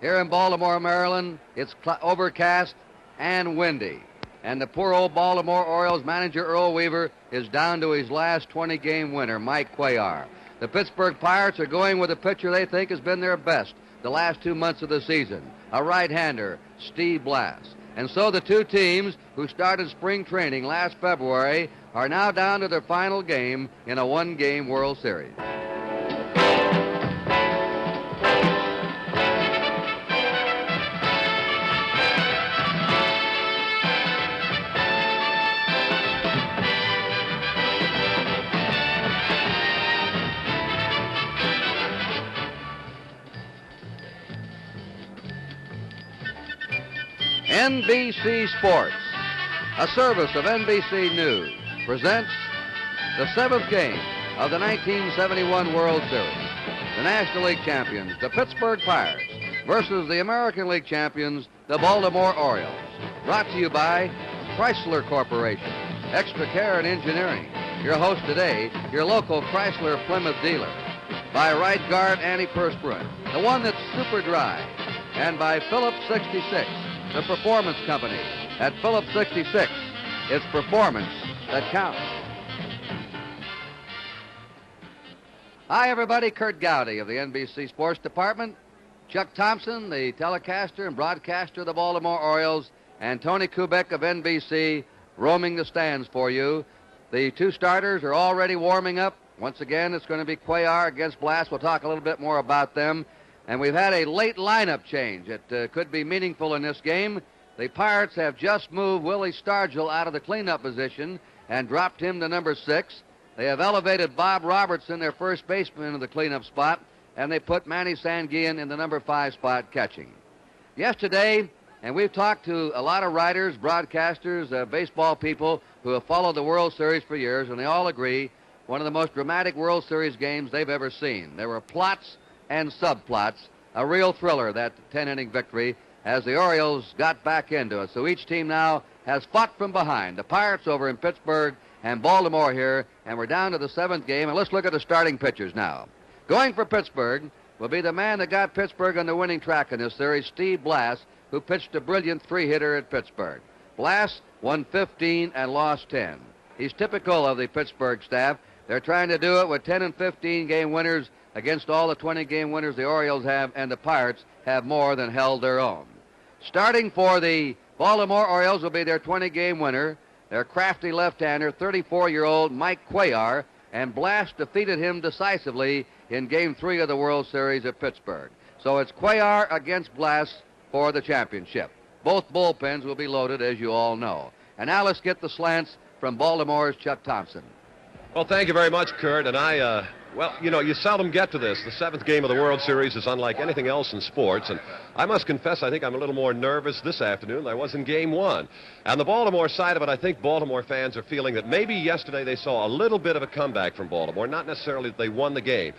Here in Baltimore, Maryland, it's overcast and windy. And the poor old Baltimore Orioles manager Earl Weaver is down to his last 20-game winner, Mike Cuellar. The Pittsburgh Pirates are going with a pitcher they think has been their best the last 2 months of the season, a right-hander, Steve Blass. And so the two teams who started spring training last February are now down to their final game in a one-game World Series. NBC Sports, a service of NBC News, presents the 7th game of the 1971 World Series. The National League champions, the Pittsburgh Pirates, versus the American League champions, the Baltimore Orioles. Brought to you by Chrysler Corporation, Extra Care and Engineering. Your host today, your local Chrysler Plymouth dealer. By Right Guard Antiperspirant, the one that's super dry. And by Phillips 66. The Performance Company. At Phillips 66, it's performance that counts. Hi, everybody. Kurt Gowdy of the NBC Sports Department. Chuck Thompson, the telecaster and broadcaster of the Baltimore Orioles, and Tony Kubek of NBC roaming the stands for you. The two starters are already warming up. Once again, it's going to be Cuellar against Blass. We'll talk a little bit more about them. And we've had a late lineup change. It could be meaningful in this game. The Pirates have just moved Willie Stargell out of the cleanup position and dropped him to number 6. They have elevated Bob Robertson, their first baseman, into the cleanup spot, and they put Manny Sanguillen in the number 5 spot catching. Yesterday, and we've talked to a lot of writers, broadcasters, baseball people who have followed the World Series for years, and they all agree one of the most dramatic World Series games they've ever seen. There were plots and subplots, a real thriller, that 10-inning victory, as the Orioles got back into it. So each team now has fought from behind. The Pirates over in Pittsburgh and Baltimore here, and we're down to the 7th game, and let's look at the starting pitchers now. Going for Pittsburgh will be the man that got Pittsburgh on the winning track in this series, Steve Blass, who pitched a brilliant 3-hitter at Pittsburgh. Blass won 15 and lost 10. He's typical of the Pittsburgh staff. They're trying to do it with 10 and 15 game winners against all the 20-game winners the Orioles have, and the Pirates have more than held their own. Starting for the Baltimore Orioles will be their 20-game winner, their crafty left-hander, 34-year-old Mike Cuellar, and Blass defeated him decisively in Game 3 of the World Series at Pittsburgh. So it's Cuellar against Blass for the championship. Both bullpens will be loaded, as you all know. And now let's get the slants from Baltimore's Chuck Thompson. Well, thank you very much, Kurt. And well, you know, you seldom get to this. The 7th game of the World Series is unlike anything else in sports, and I must confess I think I'm a little more nervous this afternoon than I was in Game 1. And the Baltimore side of it, I think Baltimore fans are feeling that maybe yesterday they saw a little bit of a comeback from Baltimore, not necessarily that they won the game.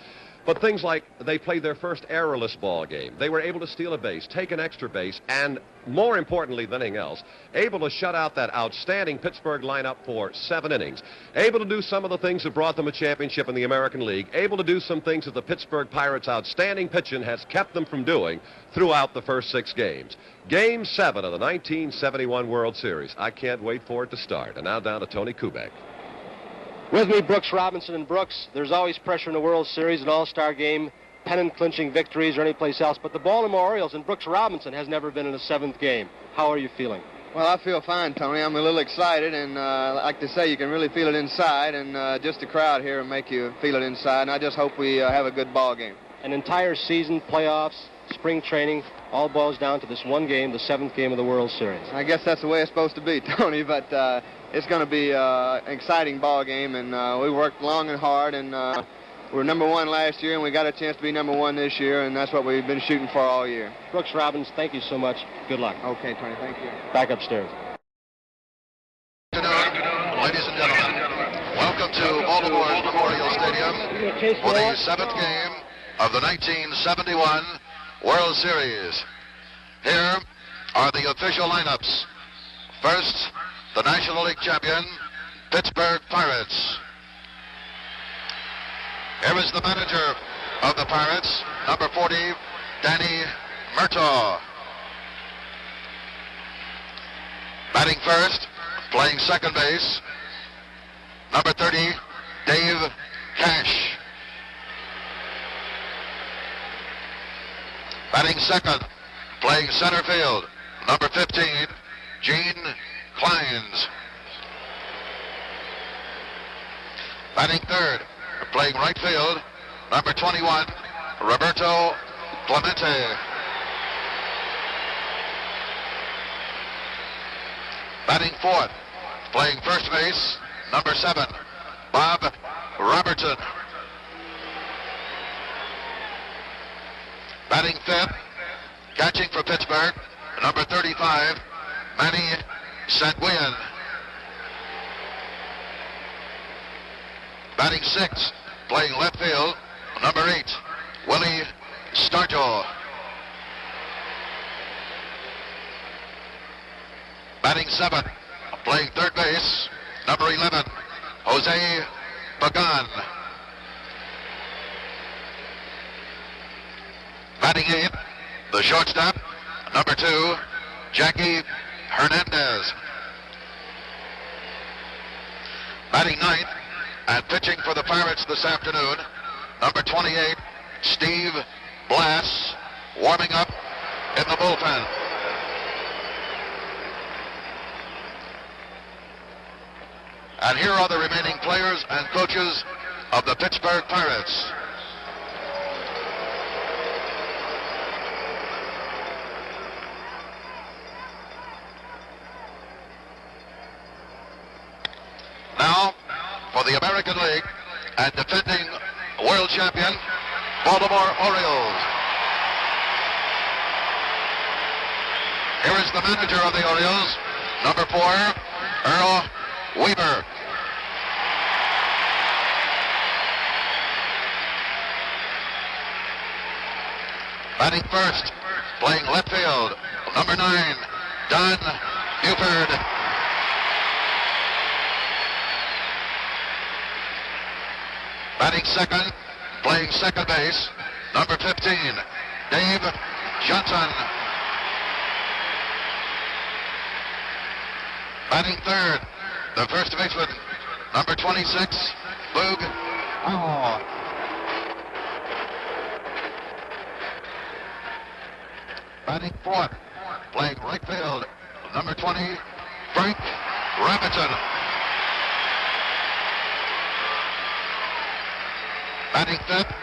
But things like they played their first errorless ball game. They were able to steal a base, take an extra base, and more importantly than anything else, able to shut out that outstanding Pittsburgh lineup for 7 innings. Able to do some of the things that brought them a championship in the American League. Able to do some things that the Pittsburgh Pirates' outstanding pitching has kept them from doing throughout the first 6 games. Game 7 of the 1971 World Series. I can't wait for it to start. And now down to Tony Kubek. With me, Brooks, Robinson, and Brooks. There's always pressure in the World Series, an all-star game, pennant-clinching victories or any place else. But the Baltimore Orioles and Brooks Robinson has never been in a 7th game. How are you feeling? Well, I feel fine, Tony. I'm a little excited, and like to say, you can really feel it inside, and just the crowd here will make you feel it inside, and I just hope we have a good ball game. An entire season, playoffs, spring training, all boils down to this one game, the 7th game of the World Series. I guess that's the way it's supposed to be, Tony, but it's going to be an exciting ball game, and we worked long and hard, and we were number 1 last year, and we got a chance to be number 1 this year, and that's what we've been shooting for all year. Brooks Robbins, thank you so much. Good luck. Okay, Tony, thank you. Back upstairs. Good afternoon, ladies and gentlemen. Welcome to Baltimore's Memorial Stadium for the 7th game of the 1971 World Series. Here are the official lineups. First, the National League champion, Pittsburgh Pirates. Here is the manager of the Pirates, number 40, Danny MURTAUGH. Batting first, playing second base, number 30, Dave Cash. Batting second, playing center field, number 15, Gene Clines. Batting third, playing right field, number 21, Roberto Clemente. Batting fourth, playing first base, number 7, Bob Robertson. Batting fifth, catching for Pittsburgh, number 35, Manny Sanguillen. Batting sixth, playing left field, number 8, Willie Stargell. Batting seventh, playing third base, number 11, Jose Pagan. Batting eighth, the shortstop, number 2, Jackie Hernandez. Batting ninth, and pitching for the Pirates this afternoon, number 28, Steve Blass, warming up in the bullpen. And here are the remaining players and coaches of the Pittsburgh Pirates. Now, for the American League and defending world champion, Baltimore Orioles. Here is the manager of the Orioles, number 4, Earl Weaver. Batting first, playing left field, number 9, Don Buford. Batting second, playing second base, number 15, Dave Johnson. Batting third, the first baseman, number 26, Boog Powell. Batting fourth, playing right field, number 20, Frank Robinson. Batting fifth,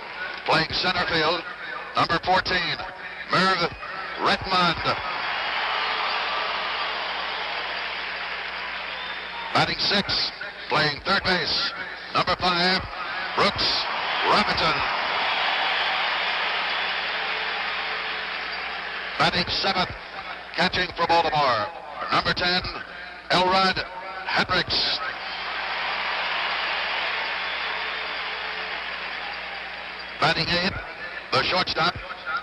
playing center field, number 14, Merv Redmond. Batting sixth, playing third base, number 5, Brooks Robinson. Batting seventh, catching for Baltimore, number 10, Elrod Hendricks. Batting eighth, the shortstop,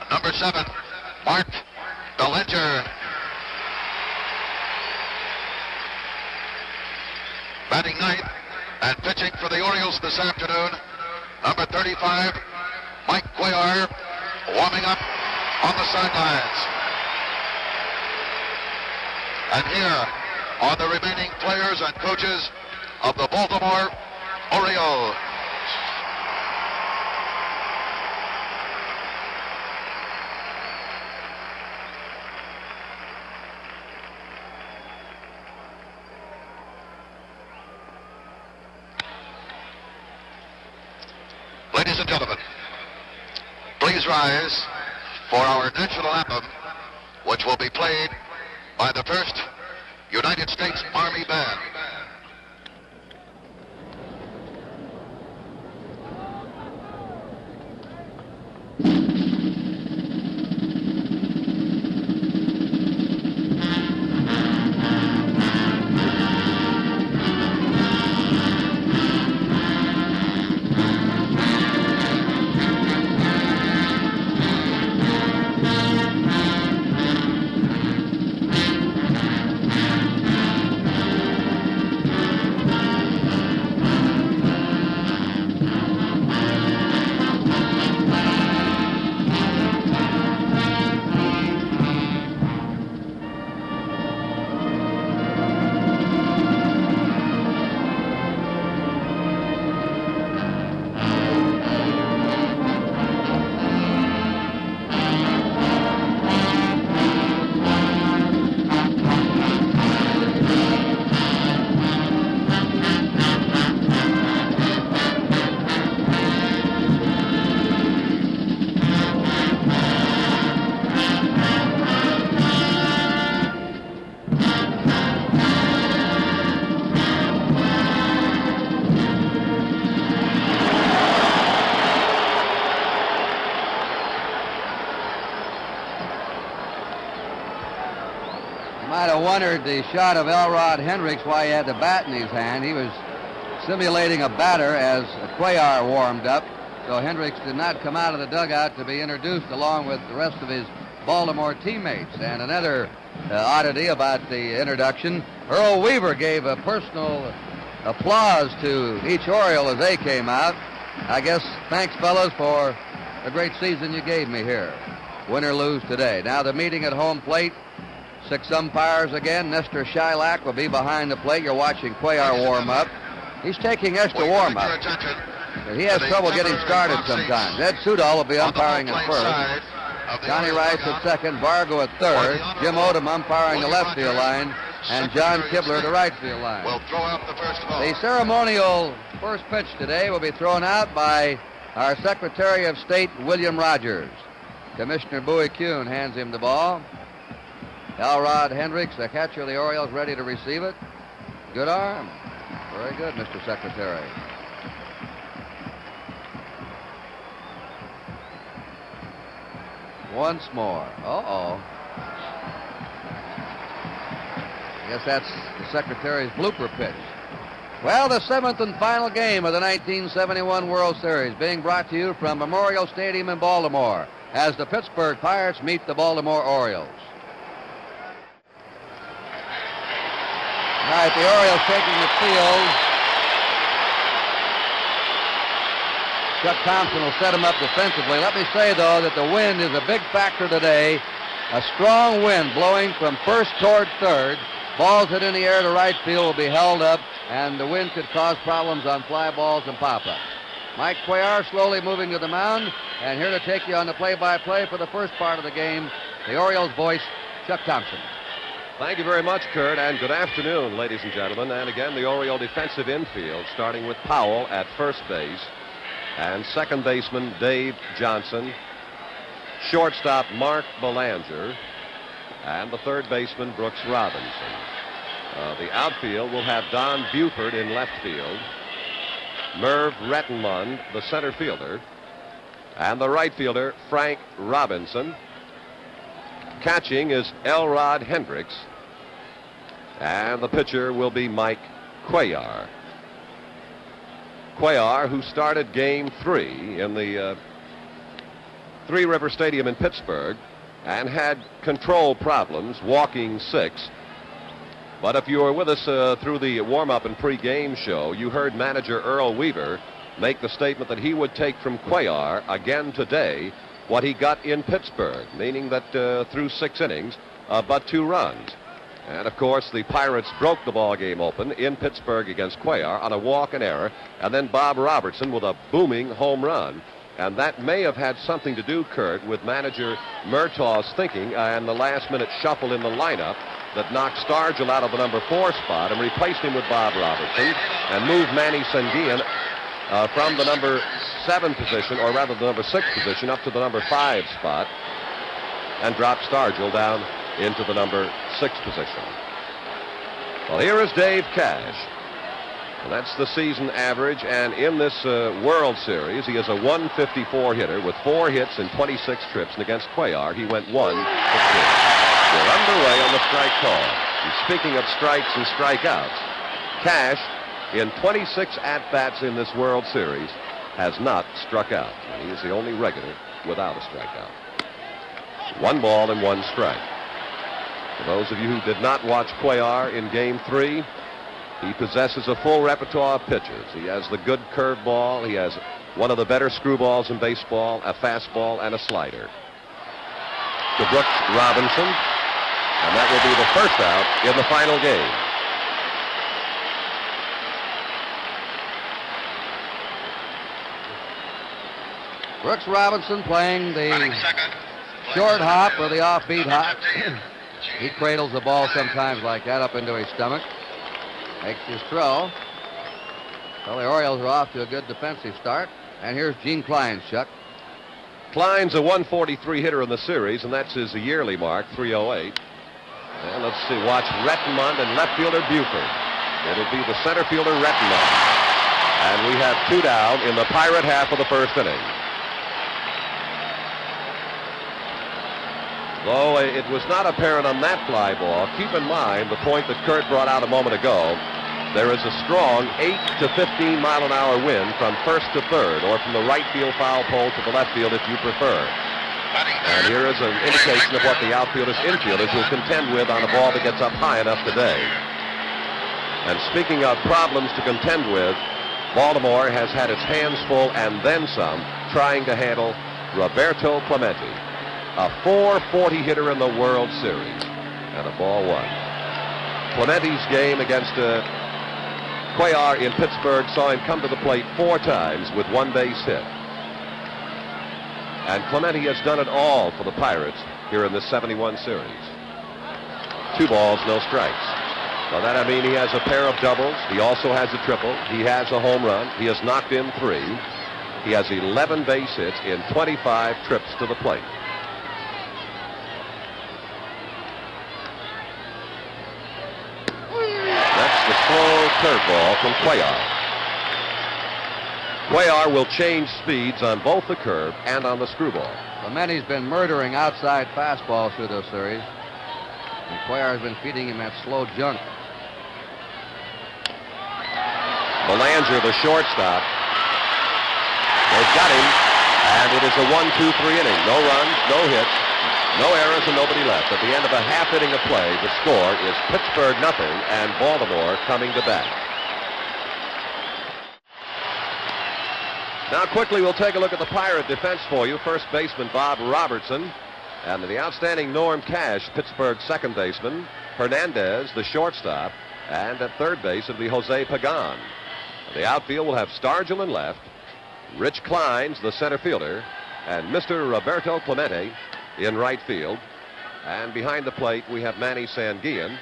number 7, Mark Bellinger. Batting ninth and pitching for the Orioles this afternoon, number 35, Mike Cuellar, warming up on the sidelines. And here are the remaining players and coaches of the Baltimore Orioles. Ladies and gentlemen, please rise for our national anthem, which will be played by the 1st United States Army Band. Might have wondered the shot of Elrod Hendricks why he had the bat in his hand. He was simulating a batter as Cuellar warmed up. So Hendricks did not come out of the dugout to be introduced along with the rest of his Baltimore teammates. And another oddity about the introduction, Earl Weaver gave a personal applause to each Oriole as they came out. I guess, thanks, fellas, for the great season you gave me here. Win or lose today. Now the meeting at home plate. 6 umpires again. Nestor Shylock will be behind the plate. You're watching Cuellar warm up. He's taking extra warm up. He has trouble getting started sometimes. Ed Sudol will be umpiring at first. Johnny Rice at second. Vargo at third. Jim Odom umpiring the left field line. And John Kibler the right field line. The ceremonial first pitch today will be thrown out by our Secretary of State, William Rogers. Commissioner Bowie Kuhn hands him the ball. Elrod Hendricks, the catcher of the Orioles, ready to receive it. Good arm. Very good, Mr. Secretary. Once more. Uh-oh. I guess that's the Secretary's blooper pitch. Well, the 7th and final game of the 1971 World Series being brought to you from Memorial Stadium in Baltimore as the Pittsburgh Pirates meet the Baltimore Orioles. All right, the Orioles taking the field. Chuck Thompson will set him up defensively. Let me say, though, that the wind is a big factor today. A strong wind blowing from first toward third. Balls hit in the air to right field will be held up, and the wind could cause problems on fly balls and pop-ups. Mike Cuellar slowly moving to the mound, and here to take you on the play-by-play for the first part of the game, the Orioles' voice, Chuck Thompson. Thank you very much, Kurt, and good afternoon, ladies and gentlemen. And again, the Oriole defensive infield, starting with Powell at first base, and second baseman Dave Johnson, shortstop Mark Belanger, and the third baseman Brooks Robinson. The outfield will have Don Buford in left field, Merv Rettenmund, the center fielder, and the right fielder Frank Robinson. Catching is Elrod Hendricks, and the pitcher will be Mike Cuellar. Cuellar, who started Game 3 in the Three River Stadium in Pittsburgh and had control problems, walking 6. But if you were with us through the warm-up and pre-game show, you heard manager Earl Weaver make the statement that he would take from Cuellar again today what he got in Pittsburgh, meaning that through 6 innings, but 2 runs. And, of course, the Pirates broke the ball game open in Pittsburgh against Cuellar on a walk and error, and then Bob Robertson with a booming home run. And that may have had something to do, Kurt, with manager Murtaugh's thinking and the last-minute shuffle in the lineup that knocked Stargell out of the number 4 spot and replaced him with Bob Robertson and moved Manny Sanguillen from the number 7 position, or rather the number 6 position, up to the number 5 spot, and dropped Stargell down into the number 6 position. Well, here is Dave Cash. And that's the season average, and in this World Series, he is a 154 hitter with 4 hits and 26 trips, and against Cuellar, he went 1 for 2. We're underway on the strike call. And speaking of strikes and strikeouts, Cash, in 26 at-bats in this World Series, has not struck out. And he is the only regular without a strikeout. 1 ball and 1 strike. For those of you who did not watch Cuellar in Game 3, he possesses a full repertoire of pitches. He has the good curveball. He has one of the better screwballs in baseball, a fastball, and a slider. To Brooks Robinson, and that will be the first out in the final game. Brooks Robinson playing the short hop or the offbeat hop. He cradles the ball sometimes like that up into his stomach. Makes his throw. Well, the Orioles are off to a good defensive start. And here's Gene Klein's, Chuck. Klein's a 143 hitter in the series, and that's his yearly mark, 308. And let's see, watch Rettenmund and left fielder Buford. It'll be the center fielder Rettenmund. And we have 2 down in the Pirate half of the first inning. Though it was not apparent on that fly ball, keep in mind the point that Kurt brought out a moment ago. There is a strong 8 to 15 mile an hour wind from first to third, or from the right field foul pole to the left field if you prefer. And here is an indication of what the outfielders, infielders will contend with on a ball that gets up high enough today. And speaking of problems to contend with, Baltimore has had its hands full and then some trying to handle Roberto Clemente, a .440 hitter in the World Series, and a ball one. Clemente's game against Cuellar in Pittsburgh saw him come to the plate 4 times with 1 base hit. And Clemente has done it all for the Pirates here in this 71 series. 2 balls, no strikes. By that I mean he has a pair of doubles. He also has a triple. He has a home run. He has knocked in 3. He has 11 base hits in 25 trips to the plate. That's the slow curveball from Cuellar. Cuellar will change speeds on both the curve and on the screwball. Clemente's been murdering outside fastballs through this series, and Cuellar's been feeding him that slow junk. Belanger, the shortstop. They've got him, and it is a 1-2-3 inning. No runs, no hits, no errors, and nobody left. At the end of a half inning of play, the score is Pittsburgh 0 and Baltimore coming to bat. Now quickly we'll take a look at the Pirate defense for you. First baseman Bob Robertson, and the outstanding Norm Cash, Pittsburgh second baseman. Hernandez, the shortstop, and at third base it'll be Jose Pagan. The outfield will have Stargell in left, Rich Kleins, the center fielder, and Mr. Roberto Clemente in right field. And behind the plate we have Manny Sanguillen,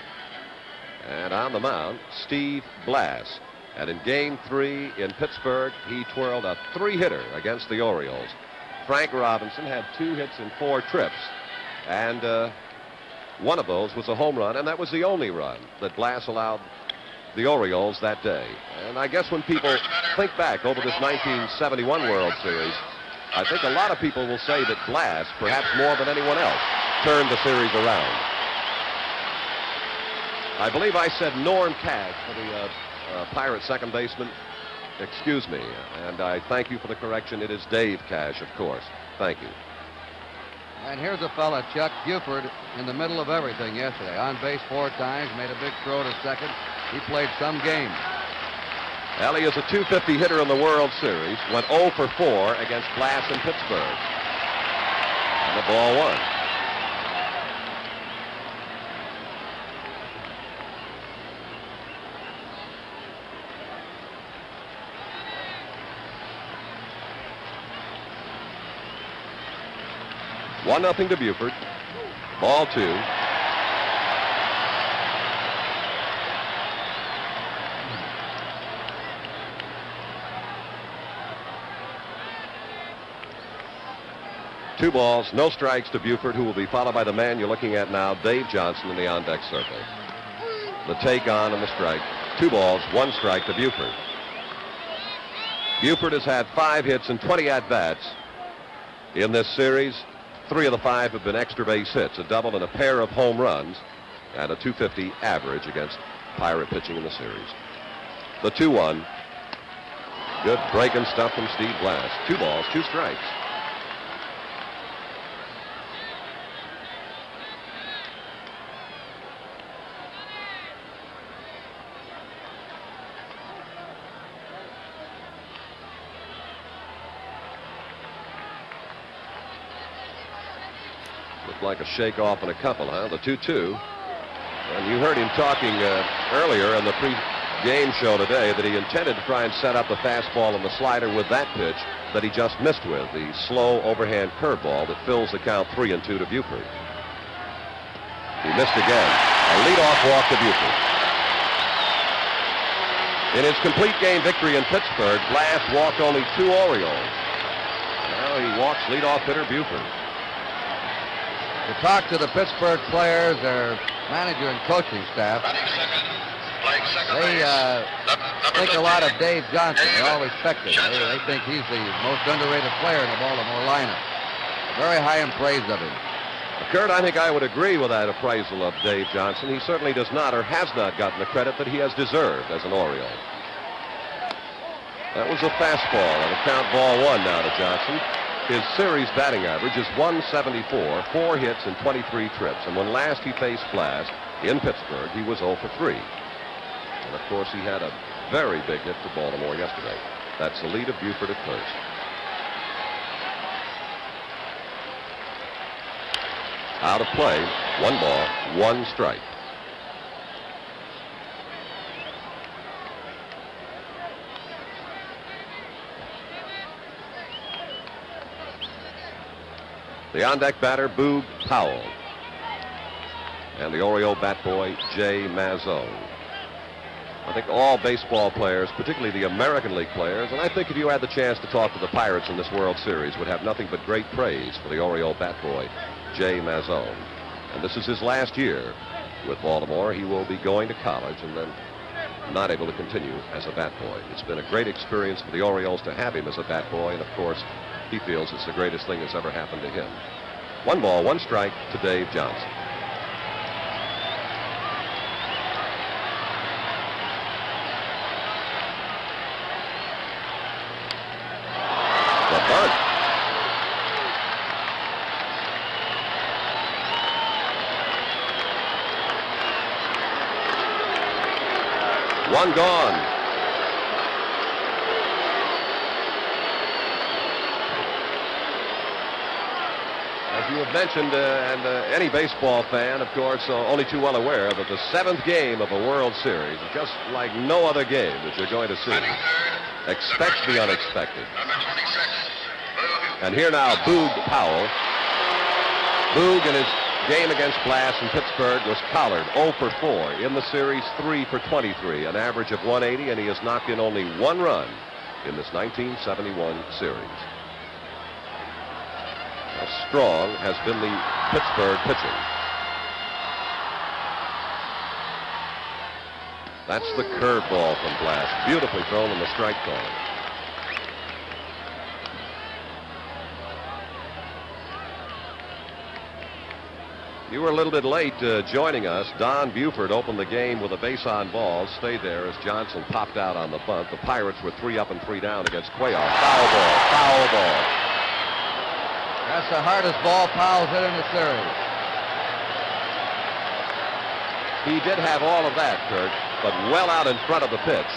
and on the mound Steve Blass. And in Game 3 in Pittsburgh, he twirled a 3-hitter against the Orioles. Frank Robinson had 2 hits in 4 trips, and one of those was a home run, and that was the only run that Blass allowed the Orioles that day. And I guess when people think back over this 1971 World Series, I think a lot of people will say that Blass, perhaps more than anyone else, turned the series around. I believe I said Norm Cash for the Pirate second baseman. Excuse me, and I thank you for the correction. It is Dave Cash, of course. Thank you. And here's a fella, Chuck Buford, in the middle of everything yesterday. On base 4 times, made a big throw to second. He played some game. Ellie is a .250 hitter in the World Series. Went 0 for 4 against Blass in Pittsburgh. And the ball one. One nothing to Buford. Ball 2. Two balls, no strikes to Buford, who will be followed by the man you're looking at now, Dave Johnson, in the on-deck circle. The take on and the strike. 2 balls, 1 strike to Buford. Buford has had 5 hits and 20 at-bats in this series. 3 of the 5 have been extra base hits, a double and a pair of home runs, and a .250 average against Pirate pitching in the series. The 2-1. Good breaking stuff from Steve Blass. 2 balls, 2 strikes. Like a shake-off and a couple, huh? The 2-2. And you heard him talking earlier in the pre-game show today that he intended to try and set up the fastball and the slider with that pitch that he just missed with, the slow overhand curveball that fills the count 3-2 to Buford. He missed again. A leadoff walk to Buford. In his complete game victory in Pittsburgh, Blass walked only 2 Orioles. Now he walks leadoff hitter Buford. To talk to the Pittsburgh players, their manager and coaching staff, they think a lot of Dave Johnson. They all respect him. They think he's the most underrated player in the Baltimore lineup. Very high in praise of him. Kurt, I think I would agree with that appraisal of Dave Johnson. He certainly does not or has not gotten the credit that he has deserved as an Oriole. That was a fastball and a count ball 1 now to Johnson. His series batting average is 174, 4 hits and 23 trips. And when last he faced Blass in Pittsburgh, he was 0 for 3. And of course, he had a very big hit for Baltimore yesterday. That's the lead of Buford at first. Out of play, 1 ball, 1 strike. The on-deck batter, Boog Powell. And the Oriole bat boy, Jay Mazzone. I think all baseball players, particularly the American League players, and I think if you had the chance to talk to the Pirates in this World Series, would have nothing but great praise for the Oriole bat boy, Jay Mazzone. And this is his last year with Baltimore. He will be going to college and then not able to continue as a bat boy. It's been a great experience for the Orioles to have him as a bat boy, and of course, he feels it's the greatest thing that's ever happened to him. 1 ball, 1 strike to Dave Johnson. The bunt. One gone. As you have mentioned, and any baseball fan, of course, only too well aware that the 7th game of a World Series is just like no other game that you're going to see. Expect the unexpected. And here now, Boog Powell. Boog in his game against Blass in Pittsburgh was collared 0 for 4. In the series, 3 for 23, an average of 180, and he has knocked in only 1 run in this 1971 series. How strong has been the Pittsburgh pitching. That's the curveball from Blass. Beautifully thrown in the strike zone. You were a little bit late joining us. Don Buford opened the game with a base on ball, stayed there as Johnson popped out on the bunt. The Pirates were 3 up and 3 down against Cuellar. Foul ball, foul ball. That's the hardest ball Powell's hit in the series. He did have all of that, Kurt, but well out in front of the pitch.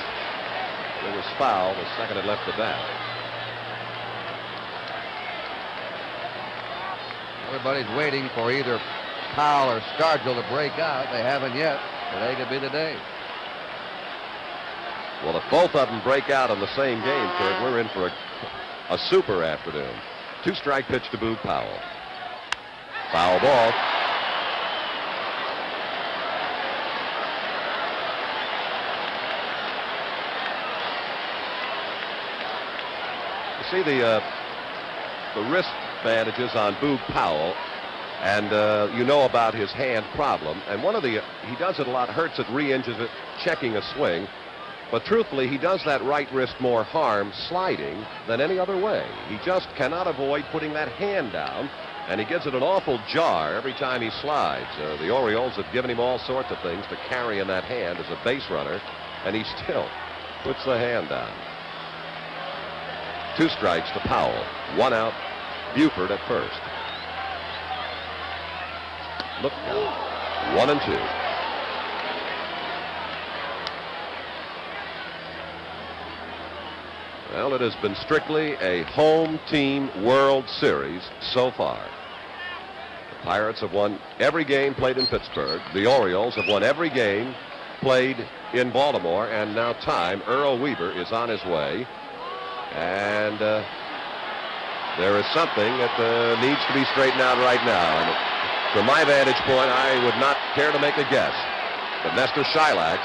It was foul the second it left the bat. Everybody's waiting for either Powell or Stargell to break out. They haven't yet. Today could be the day. Well, if both of them break out in the same game, Kurt, we're in for a super afternoon. 2-strike pitch to Boog Powell. Foul ball. You see the wrist bandages on Boog Powell, and you know about his hand problem. And one of the, he does it a lot, hurts it, re-injures it, checking a swing. But truthfully, he does that right wrist more harm sliding than any other way. He just cannot avoid putting that hand down, and he gives it an awful jar every time he slides. The Orioles have given him all sorts of things to carry in that hand as a base runner, and he still puts the hand down. 2 strikes to Powell. 1 out. Buford at first. Look now. 1 and 2. Well, it has been strictly a home team World Series so far. The Pirates have won every game played in Pittsburgh. The Orioles have won every game played in Baltimore. And now time, Earl Weaver is on his way. And there is something that needs to be straightened out right now. And from my vantage point, I would not care to make a guess. But Nestor Shylock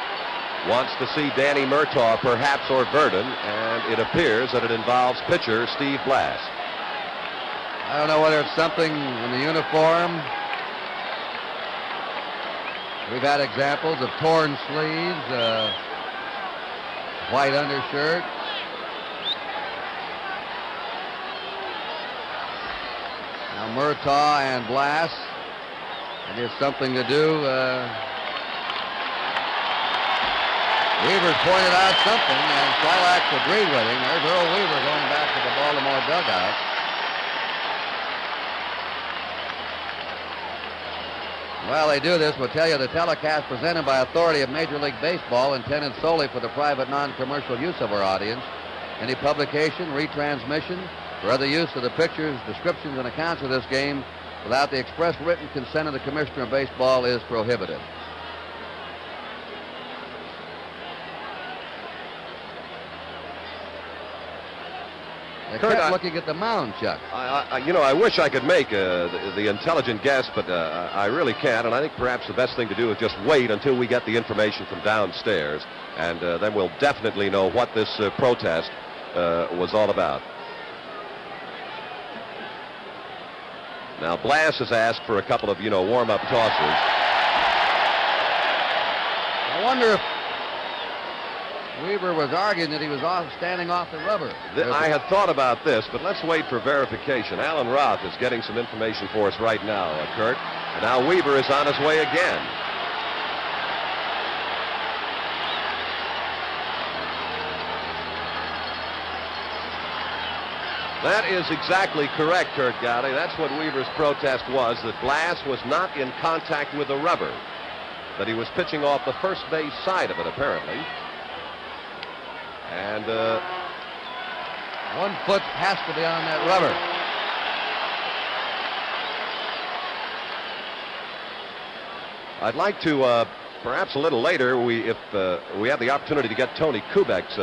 wants to see Danny Murtaugh, perhaps, or Verdon, and it appears that it involves pitcher Steve Blass. I don't know whether it's something in the uniform. We've had examples of torn sleeves, white undershirt. Now Murtaugh and Blass It is something to do. Weaver's pointed out something, and Slilax agreed with him. There's Earl Weaver going back to the Baltimore dugout. While they do this, we'll tell you the telecast presented by authority of Major League Baseball, intended solely for the private non-commercial use of our audience. Any publication, retransmission, or other use of the pictures, descriptions, and accounts of this game without the express written consent of the Commissioner of Baseball is prohibited. They kept looking at the mound, Chuck. I wish I could make the intelligent guess, but I really can't. And I think perhaps the best thing to do is just wait until we get the information from downstairs, and then we'll definitely know what this protest was all about. Now, Blass has asked for a couple of, warm-up tosses. I wonder if Weaver was arguing that he was standing off the rubber. I had thought about this, but let's wait for verification. Alan Roth is getting some information for us right now, Kurt. And now Weaver is on his way again. That is exactly correct, Kurt Gowdy. That's what Weaver's protest was, that Blass was not in contact with the rubber, that he was pitching off the first base side of it, apparently. And 1 foot has to be on that rubber. I'd like to, perhaps a little later, if we have the opportunity to get Tony Kubek's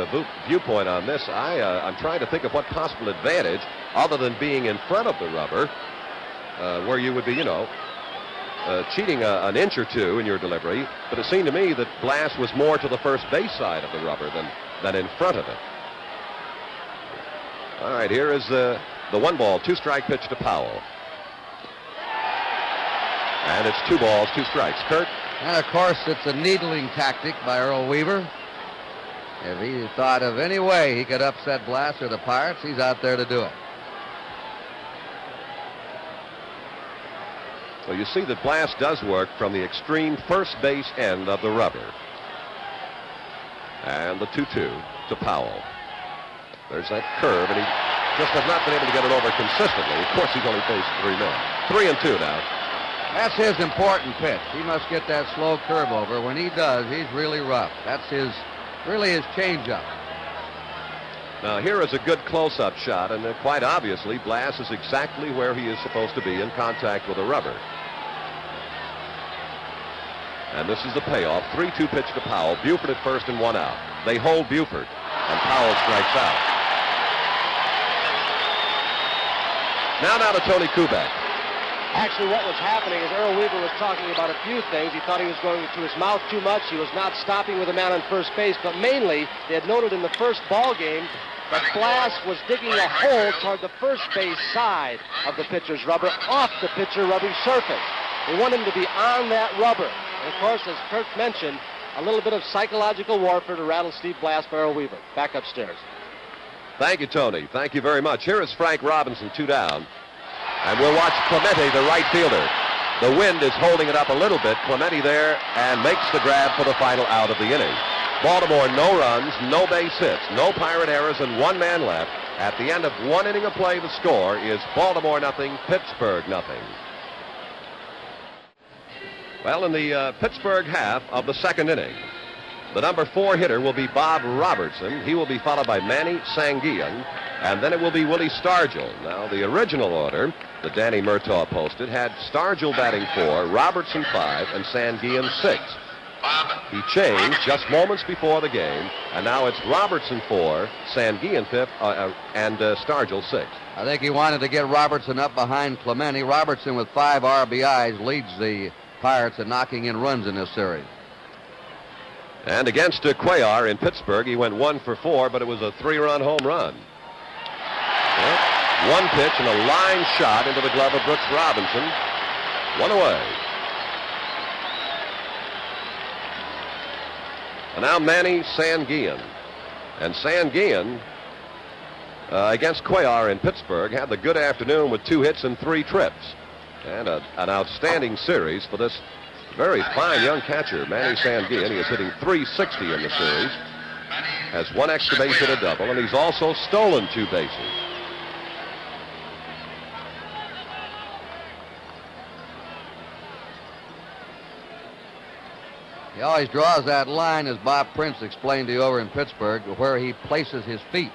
viewpoint on this. I'm trying to think of what possible advantage, other than being in front of the rubber, where you would be, cheating an inch or two in your delivery. But it seemed to me that Blass was more to the first base side of the rubber than in front of it. All right, here is the 1-ball, 2-strike pitch to Powell. And it's 2 balls, 2 strikes. Kurt? And, of course, it's a needling tactic by Earl Weaver. If he thought of any way he could upset Blass or the Pirates, he's out there to do it. So you see that Blass does work from the extreme first base end of the rubber. And the 2-2 to Powell. There's that curve, and he just has not been able to get it over consistently. Of course, he's only faced 3 men. 3-2 now. That's his important pitch. He must get that slow curve over. When he does, he's really rough. That's really his changeup. Now, here is a good close-up shot, and quite obviously, Blass is exactly where he is supposed to be, in contact with the rubber. And this is the payoff. 3-2 pitch to Powell. Buford at first and 1 out. They hold Buford, and Powell strikes out. Now to Tony Kubek. Actually, what was happening is Earl Weaver was talking about a few things. He thought he was going to his mouth too much. He was not stopping with a man on first base. But mainly, they had noted in the first ball game that Blass was digging a hole toward the first base side of the pitcher's rubber, off the pitcher rubbing surface. They want him to be on that rubber. And, of course, as Kurt mentioned, a little bit of psychological warfare to rattle Steve Blass by Earl Weaver. Back upstairs. Thank you, Tony. Thank you very much. Here is Frank Robinson, 2 down. And we'll watch Clemente, the right fielder. The wind is holding it up a little bit. Clemente there and makes the grab for the final out of the inning. Baltimore, no runs, no base hits, no Pirate errors, and 1 man left. At the end of 1 inning of play, the score is Baltimore nothing, Pittsburgh nothing. Well, in the Pittsburgh half of the 2nd inning, the number 4 hitter will be Bob Robertson. He will be followed by Manny Sanguillen, and then it will be Willie Stargell. Now, the original order that Danny Murtaugh posted had Stargell batting 4, Robertson 5, and Sanguillen 6. He changed just moments before the game, and now it's Robertson 4, Sanguillen 5th, and Stargell 6. I think he wanted to get Robertson up behind Clemente. Robertson with 5 RBIs leads the Pirates in knocking in runs in this series. And against Cuellar in Pittsburgh, he went 1 for 4, but it was a 3-run home run. Well, 1 pitch and a line shot into the glove of Brooks Robinson. 1 away. And now Manny Sanguillen. And Sanguillen, against Cuellar in Pittsburgh, had the good afternoon with 2 hits and 3 trips. And an outstanding series for this very fine young catcher, Manny Sanguillen. He is hitting .360 in the series. Has one extra base hit, a double, and he's also stolen 2 bases. He always draws that line, as Bob Prince explained to you over in Pittsburgh, where he places his feet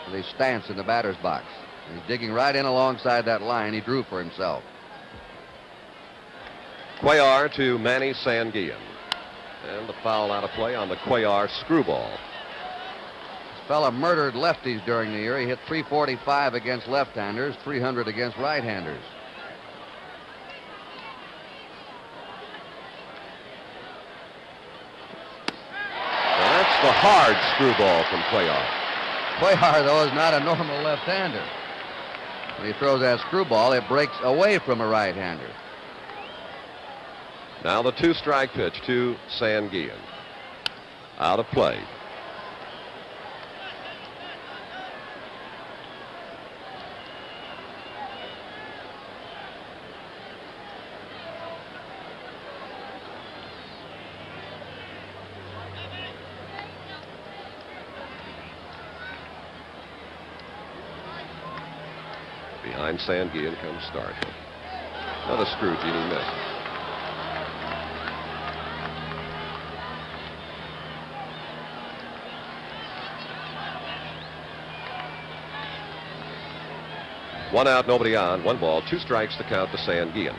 with his stance in the batter's box. He's digging right in alongside that line he drew for himself. Cuellar to Manny Sanguillen. And the foul out of play on the Cuellar screwball. This fella murdered lefties during the year. He hit .345 against left-handers, .300 against right-handers. That's the hard screwball from Cuellar. Cuellar, though, is not a normal left-hander. When he throws that screwball, it breaks away from a right-hander. Now the 2-strike pitch to Sanguillen. Out of play. Behind Sanguillen comes Stargell. Another screw Genie missed. One out, nobody on. 1 ball, 2 strikes to count to Sanguillen.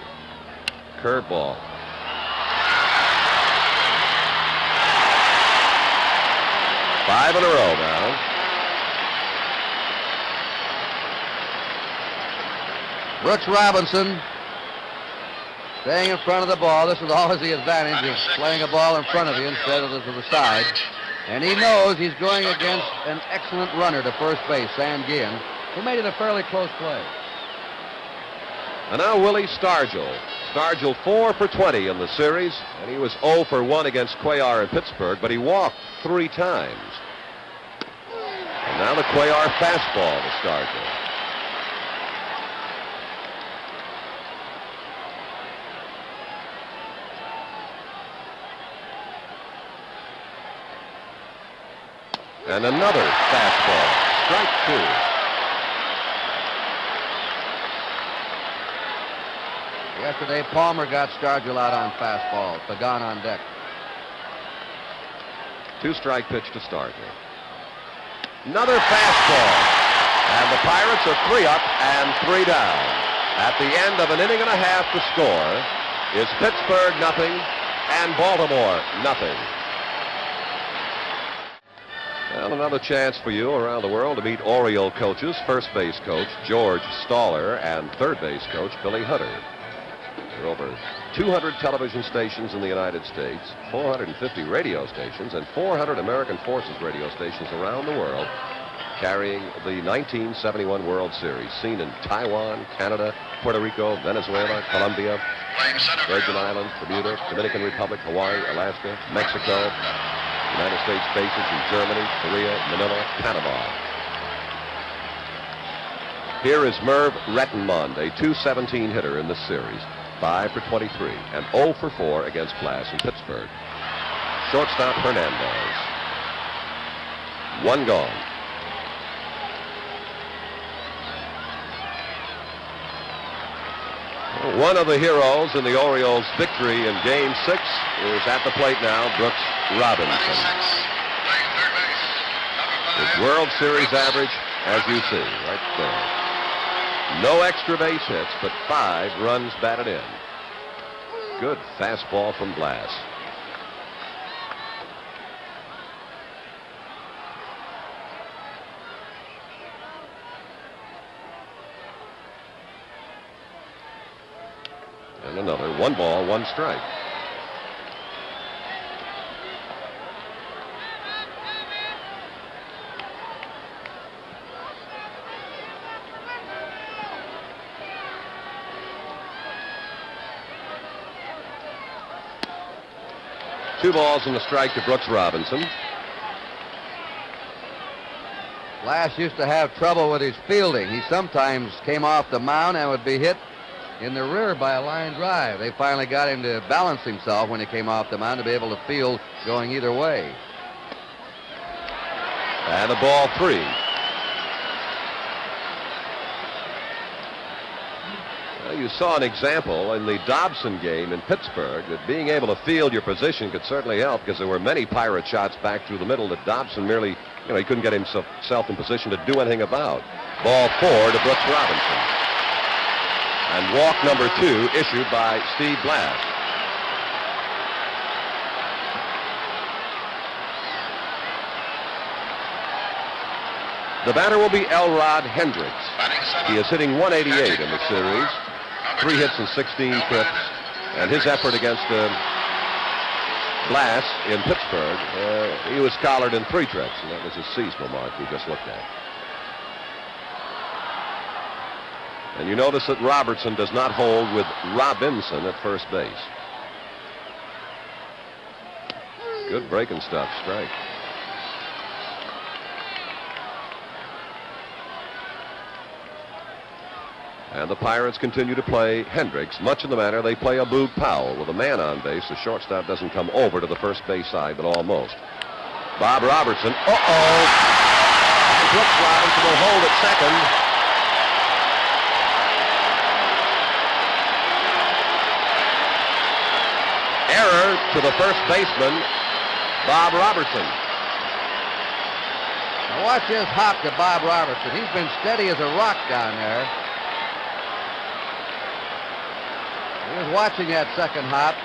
Curveball. Five in a row now. Brooks Robinson staying in front of the ball. This is always the advantage of playing a ball in front of you instead of to the side. And he knows he's going against an excellent runner to first base, Sanguillen, who made it a fairly close play. And now Willie Stargell. Stargell 4 for 20 in the series, and he was 0 for 1 against Cuellar in Pittsburgh, but he walked 3 times. And now the Cuellar fastball to Stargell. And another fastball, strike 2. Yesterday, Palmer got Stargell out on fastball. Pagan on deck. 2-strike pitch to Stargell. Another fastball. And the Pirates are 3 up and 3 down. At the end of an inning and a half, the score is Pittsburgh nothing and Baltimore nothing. Well, another chance for you around the world to meet Oriole coaches, first base coach George Staller and third base coach Billy Hunter. There are over 200 television stations in the United States, 450 radio stations, and 400 American Forces radio stations around the world carrying the 1971 World Series, seen in Taiwan, Canada, Puerto Rico, Venezuela, Colombia, Virgin Islands, Bermuda, Dominican Republic, Hawaii, Alaska, Mexico, United States bases in Germany, Korea, Manila, Panama. Here is Merv Rettenmund, a .217 hitter in this series, 5 for 23, and 0 for 4 against Blass in Pittsburgh. Shortstop Hernandez. 1 gone. One of the heroes in the Orioles' victory in Game 6 is at the plate now, Brooks Robinson. His World Series average, as you see, right there. No extra base hits, but 5 runs batted in. Good fastball from Blass. And another 1 ball, 1 strike. Two balls and a strike to Brooks Robinson. Blass used to have trouble with his fielding. He sometimes came off the mound and would be hit in the rear by a line drive. They finally got him to balance himself when he came off the mound to be able to field going either way. And the ball 3. Well, you saw an example in the Dobson game in Pittsburgh that being able to field your position could certainly help, because there were many Pirate shots back through the middle that Dobson merely, he couldn't get himself in position to do anything about. Ball 4 to Brooks Robinson. And walk number 2 issued by Steve Blass. The batter will be Elrod Hendricks. He is hitting .188 in the series, 3 hits and 16 trips, and his effort against Blass in Pittsburgh, he was collared in 3 trips, and that was his seasonal mark we just looked at. And you notice that Robertson does not hold with Robinson at first base. Good breaking stuff, strike. And the Pirates continue to play Hendricks, much in the manner they play a Boog Powell. With a man on base, the shortstop doesn't come over to the first base side, but almost. Bob Robertson, and Brooks Robinson will hold at second. Error to the first baseman, Bob Robertson. Now watch this hop to Bob Robertson. He's been steady as a rock down there. He was watching that second hop.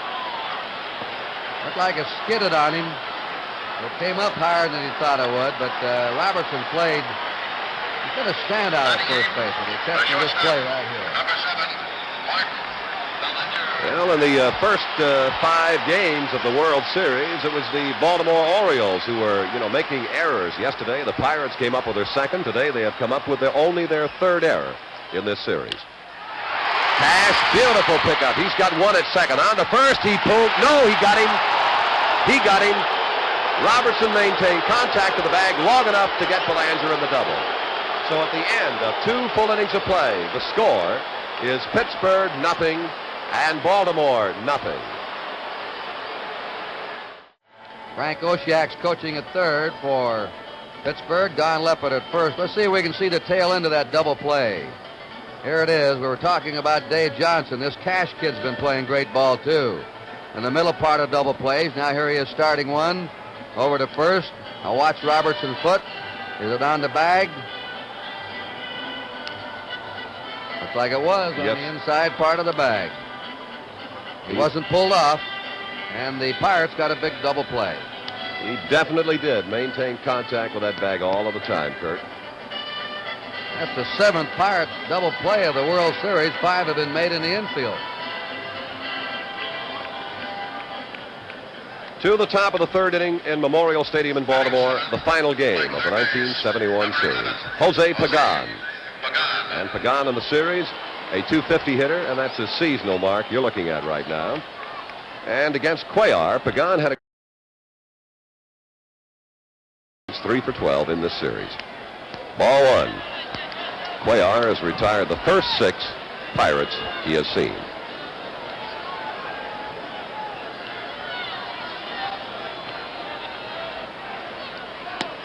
Looked like it skidded on him. It came up higher than he thought it would, but Robertson played. He's going to stand out at first base with the exception of this play right here. Well, in the first 5 games of the World Series, it was the Baltimore Orioles who were, making errors. Yesterday, the Pirates came up with their second. Today, they have come up with only their 3rd error in this series. Cash, beautiful pickup. He's got 1 at second. On to first, he pulled. No, he got him. He got him. Robertson maintained contact with the bag long enough to get Belanger in the double. So at the end of 2 full innings of play, the score is Pittsburgh 0 and Baltimore 0. Frank Oshiak's coaching at third for Pittsburgh. Don Leppert at first. Let's see if we can see the tail end of that double play. Here it is. We were talking about Dave Johnson. This Cash kid's been playing great ball, too. In the middle part of double plays. Now here he is starting one. Over to first. Now watch Robertson's foot. Is it on the bag? Looks like it was on the inside part of the bag. He wasn't pulled off. And the Pirates got a big double play. He definitely did maintain contact with that bag all of the time, Kurt. That's the 7th Pirate double play of the World Series. 5 have been made in the infield. To the top of the 3rd inning in Memorial Stadium in Baltimore, the final game of the 1971 series. Jose Pagan. And Pagan in the series, a .250 hitter, and that's his seasonal mark you're looking at right now. And against Cuellar, Pagan had 3 for 12 in this series. Ball 1. Cuellar has retired the first 6 Pirates he has seen.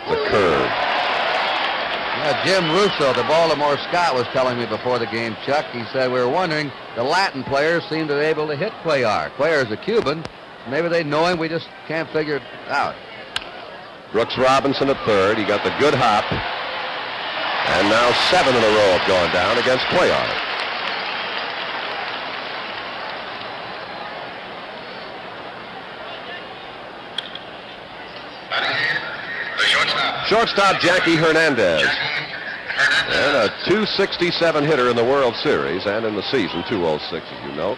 The curve. Yeah, Jim Russo, the Baltimore scout, was telling me before the game, Chuck, he said we were wondering, the Latin players seem to be able to hit Cuellar. Cuellar's a Cuban. Maybe they know him. We just can't figure it out. Brooks Robinson at third. He got the good hop. And now 7 in a row have gone down against Cuellar. Shortstop Jackie Hernandez. And a .267 hitter in the World Series and in the season, 206 as you know.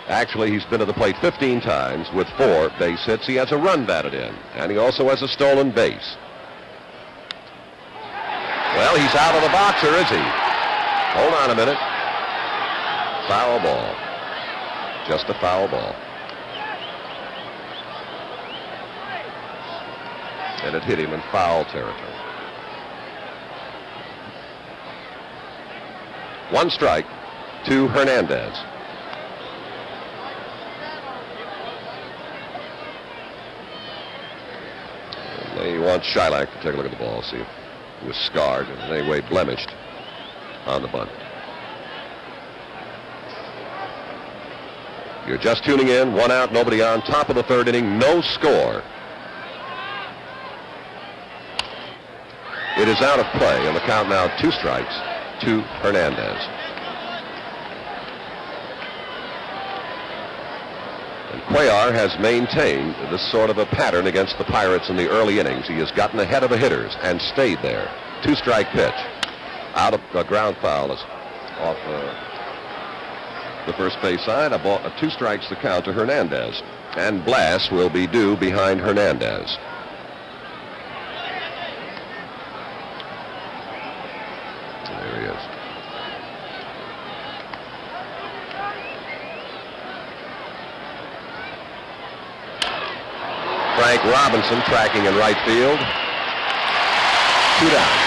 Actually, he's been to the plate 15 times with 4 base hits. He has a run batted in, and he also has a stolen base. Well, he's out of the box, or is he? Hold on a minute. Foul ball. Just a foul ball. And it hit him in foul territory. 1 strike to Hernandez. wants Shylock to take a look at the ball, see if it was scarred and in any way blemished on the bunt. You're just tuning in. 1 out, nobody on. Top of the 3rd inning, no score. It is out of play, and the count now 2 strikes to Hernandez. And Cuellar has maintained this sort of a pattern against the Pirates in the early innings. He has gotten ahead of the hitters and stayed there. 2-strike pitch. Out of the ground foul is off the first base side. 2 strikes the count to Hernandez. And Blass will be due behind Hernandez. There he is. Frank Robinson tracking in right field. 2 down.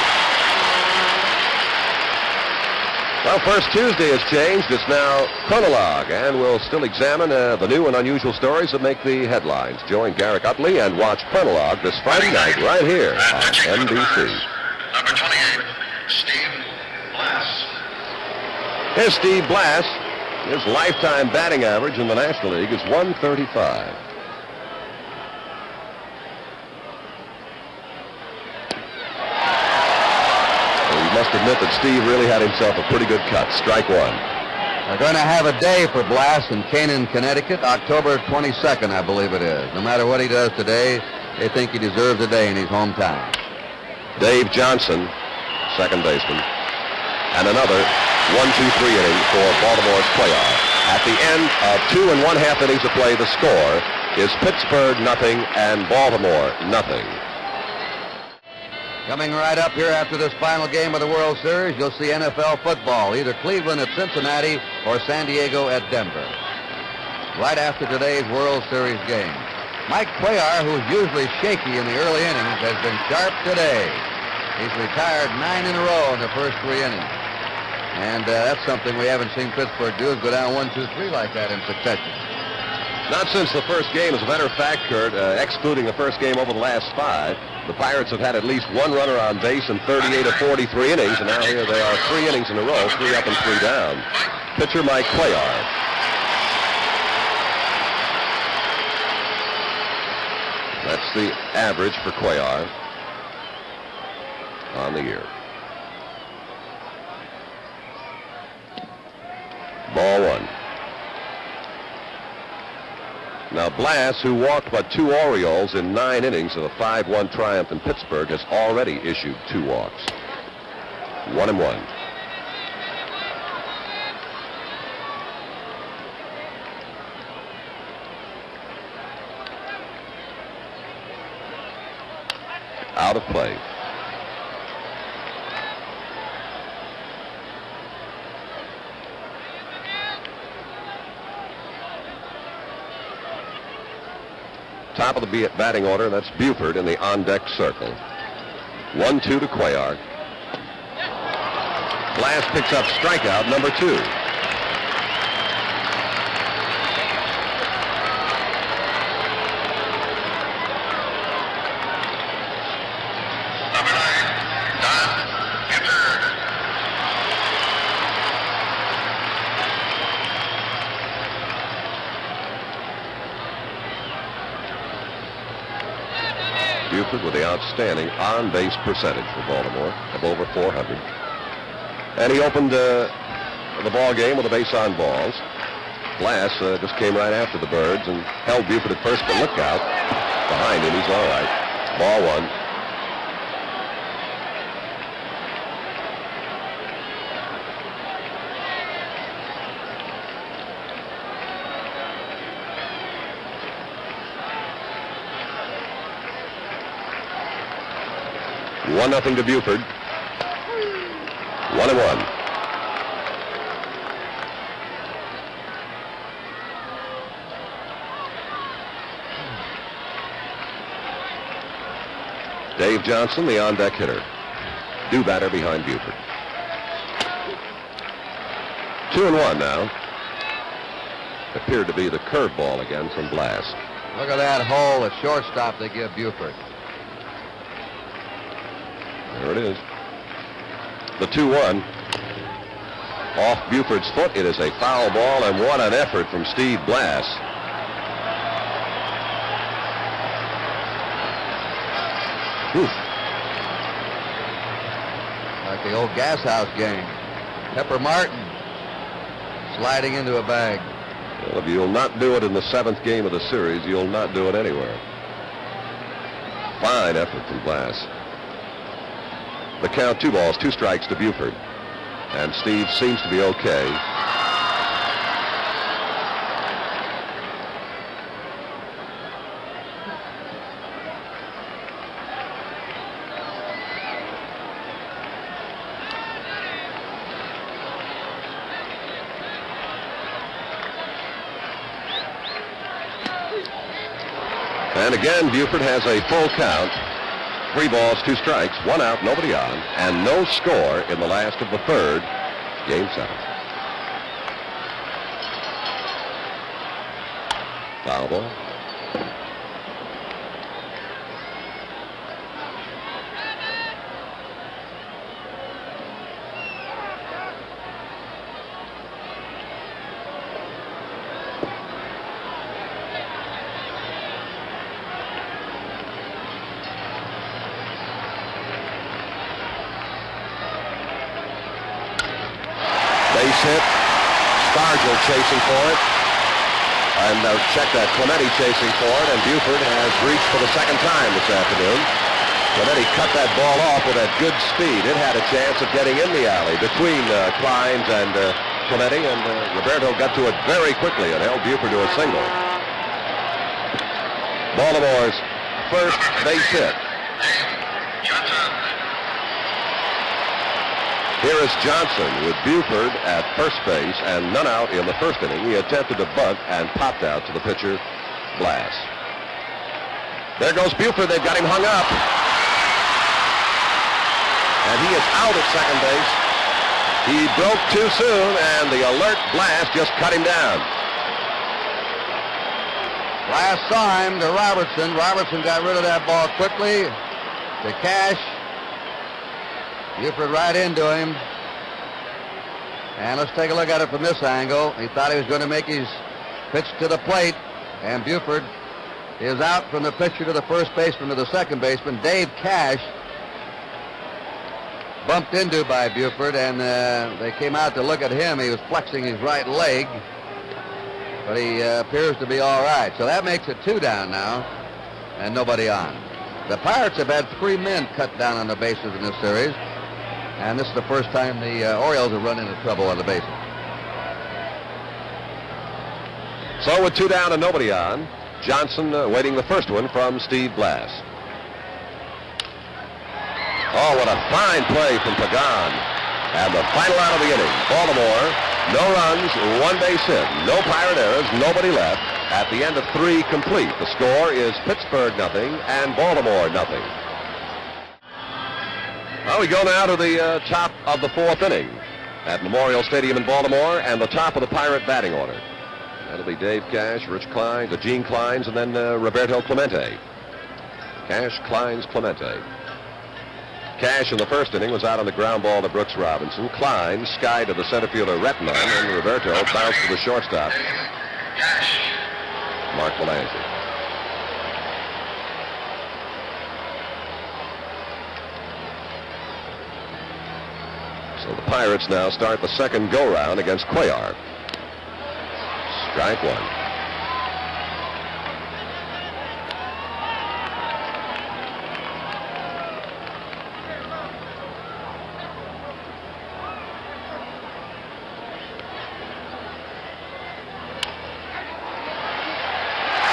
Well, first Tuesday has changed. It's now Chronologue, and we'll still examine the new and unusual stories that make the headlines. Join Garrick Utley and watch Chronologue this Friday night right here on NBC. Number 28, Steve Blass. Here's Steve Blass. His lifetime batting average in the National League is 135. Must admit that Steve really had himself a pretty good cut. Strike 1. They're going to have a day for Blass in Canaan, Connecticut, October 22nd, I believe it is. No matter what he does today, they think he deserves a day in his hometown. Dave Johnson, second baseman, and another 1-2-3 inning for Baltimore's Cuellar. At the end of 2 1/2 innings of play, the score is Pittsburgh 0 and Baltimore 0. Coming right up here after this final game of the World Series, you'll see NFL football, either Cleveland at Cincinnati or San Diego at Denver. Right after today's World Series game. Mike Cuellar, who's usually shaky in the early innings, has been sharp today. He's retired 9 in a row in the first 3 innings. And that's something we haven't seen Pittsburgh do, is go down 1-2-3 like that in succession. Not since the first game. As a matter of fact, Kurt, excluding the first game over the last 5, the Pirates have had at least 1 runner on base in 38 of 43 innings, and now here they are 3 innings in a row, 3 up and 3 down. Pitcher Mike Cuellar. That's the average for Cuellar on the year. Ball 1. Now Blass, who walked but 2 Orioles in 9 innings of a 5-1 triumph in Pittsburgh, has already issued 2 walks. 1-1. Out of play. Top of the batting order, that's Buford in the on-deck circle. 1-2 to Cuellar. Blass picks up strikeout number 2. Number 9, Don Buford. Buford with the outstanding on-base percentage for Baltimore of over 400. And he opened the ball game with a base on balls. Blass just came right after the Birds and held Buford at first, but look out. Behind him, he's all right. Ball 1. One nothing to Buford. 1-1. Dave Johnson, the on-deck hitter. Due batter behind Buford. 2-1 now. Appeared to be the curveball again from Blass. Look at that hole at shortstop they give Buford. There it is. The 2-1. Off Buford's foot. It is a foul ball, and what an effort from Steve Blass. Oof. Like the old gas house game. Pepper Martin sliding into a bag. Well, if you'll not do it in the 7th game of the series, you'll not do it anywhere. Fine effort from Blass. The count, 2 balls, 2 strikes to Buford. And Steve seems to be okay. And again, Buford has a full count. 3 balls, 2 strikes, 1 out, nobody on, and no score in the last of the 3rd, Game 7. Foul ball. Base hit. Stargell chasing for it. And check that. Clemente chasing for it. And Buford has reached for the 2nd time this afternoon. Clemente cut that ball off with that good speed. It had a chance of getting in the alley between Kleins and Clemente. And Roberto got to it very quickly and held Buford to a single. Baltimore's first base hit. Here is Johnson with Buford at first base and none out in the 1st inning. He attempted to bunt and popped out to the pitcher, Blass. There goes Buford. They've got him hung up. And he is out at second base. He broke too soon, and the alert Blass just cut him down. Blass saw him to Robertson. Robertson got rid of that ball quickly to Cash. Buford right into him. And let's take a look at it from this angle. He thought he was going to make his pitch to the plate. And Buford is out from the pitcher to the first baseman to the second baseman. Dave Cash bumped into by Buford, and they came out to look at him. He was flexing his right leg. But he appears to be all right. So that makes it 2 down now and nobody on. The Pirates have had 3 men cut down on the bases in this series. And this is the first time the Orioles have run into trouble on the bases. So with 2 down and nobody on, Johnson waiting the first one from Steve Blass. Oh, what a fine play from Pagan. And the final out of the inning. Baltimore, no runs, 1 base hit, no Pirate errors, nobody left. At the end of 3 complete, the score is Pittsburgh 0 and Baltimore 0. Well, we go now to the top of the 4th inning at Memorial Stadium in Baltimore, and the top of the Pirate batting order. That'll be Dave Cash, Rich Klein, Gene Kleins, and then Roberto Clemente. Cash, Kleins, Clemente. Cash in the 1st inning was out on the ground ball to Brooks Robinson. Klein skied to the center fielder Retman, and Roberto bounced to the shortstop, Mark Belanger. So the Pirates now start the 2nd go-round against Cuellar. Strike 1.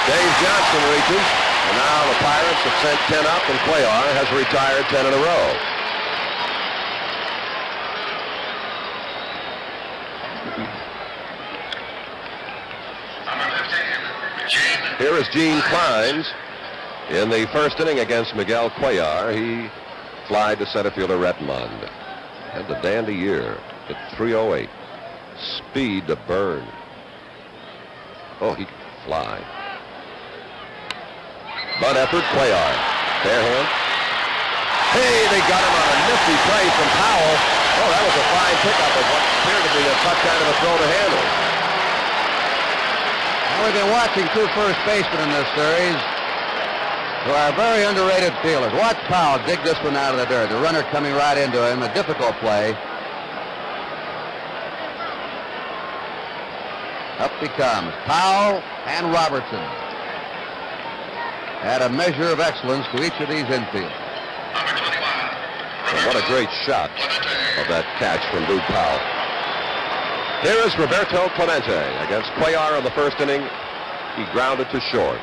Dave Johnson reaches, and now the Pirates have sent 10 up, and Cuellar has retired 10 in a row. Here is Gene Kleins in the 1st inning against Miguel Cuellar. He flied to center fielder Retmond. Had the dandy year at 308. Speed to burn. Oh, he can fly. Bunt effort, Cuellar. Fair hand. Hey, they got him on a nifty play from Powell. Oh, that was a fine pickup of what appeared to be a tough kind of a throw to handle. Well, we've been watching two first basemen in this series who are very underrated fielders. Watch Powell dig this one out of the dirt. The runner coming right into him, a difficult play. Up he comes. Powell and Robertson add a measure of excellence to each of these infielders. And what a great shot of that catch from Boog Powell. Here is Roberto Clemente against Cuellar in the first inning. He grounded to short.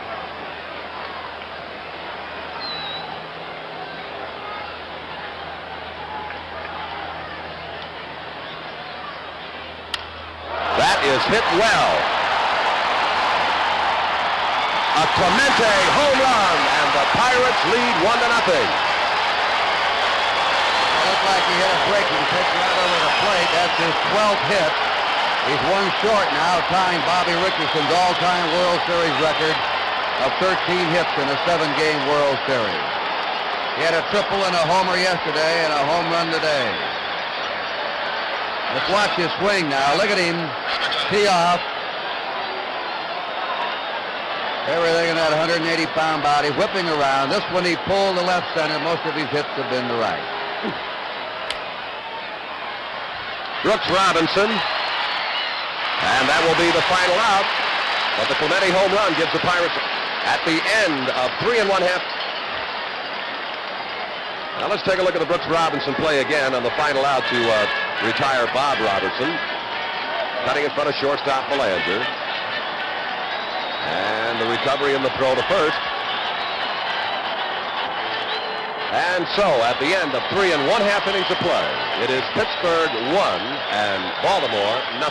That is hit well. A Clemente home run, and the Pirates lead 1-0. Looked like he hit a breaking pitch right over the plate. That's his 12th hit. He's one short now, tying Bobby Richardson's all-time World Series record of 13 hits in a 7-game World Series. He had a triple and a homer yesterday and a home run today. Let's watch his swing now. Look at him tee off. Everything in that 180-pound body whipping around. This one he pulled the left center. Most of his hits have been to right. Brooks Robinson, and that will be the final out. But the Clemente home run gives the Pirates at the end of 3 1/2. Now let's take a look at the Brooks Robinson play again on the final out to retire Bob Robertson. Cutting in front of shortstop Belanger. And the recovery in the throw to first. And so, at the end of 3 1/2 innings of play, it is Pittsburgh 1 and Baltimore 0.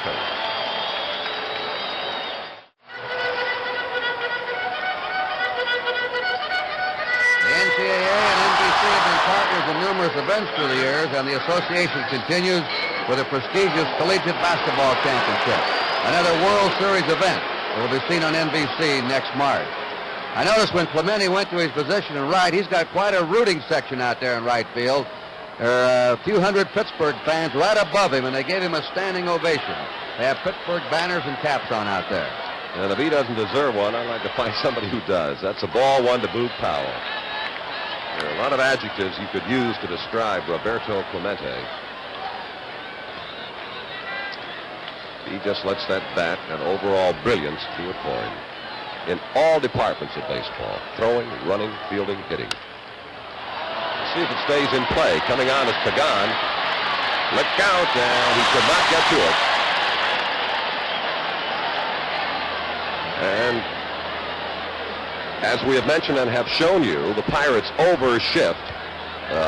The NCAA and NBC have been partners in numerous events through the years, and the association continues with a prestigious collegiate basketball championship, another World Series event that will be seen on NBC next March. I noticed when Clemente went to his position in right, he's got quite a rooting section out there in right field. There are a few hundred Pittsburgh fans right above him, and they gave him a standing ovation. They have Pittsburgh banners and caps on out there. And if he doesn't deserve one, I'd like to find somebody who does. That's a ball one to Boog Powell. There are a lot of adjectives you could use to describe Roberto Clemente. He just lets that bat and overall brilliance do it for him. In all departments of baseball, throwing, running, fielding, hitting. Let's see if it stays in play. Coming on is Pagan. Let count, and he could not get to it. And as we have mentioned and have shown you, the Pirates overshift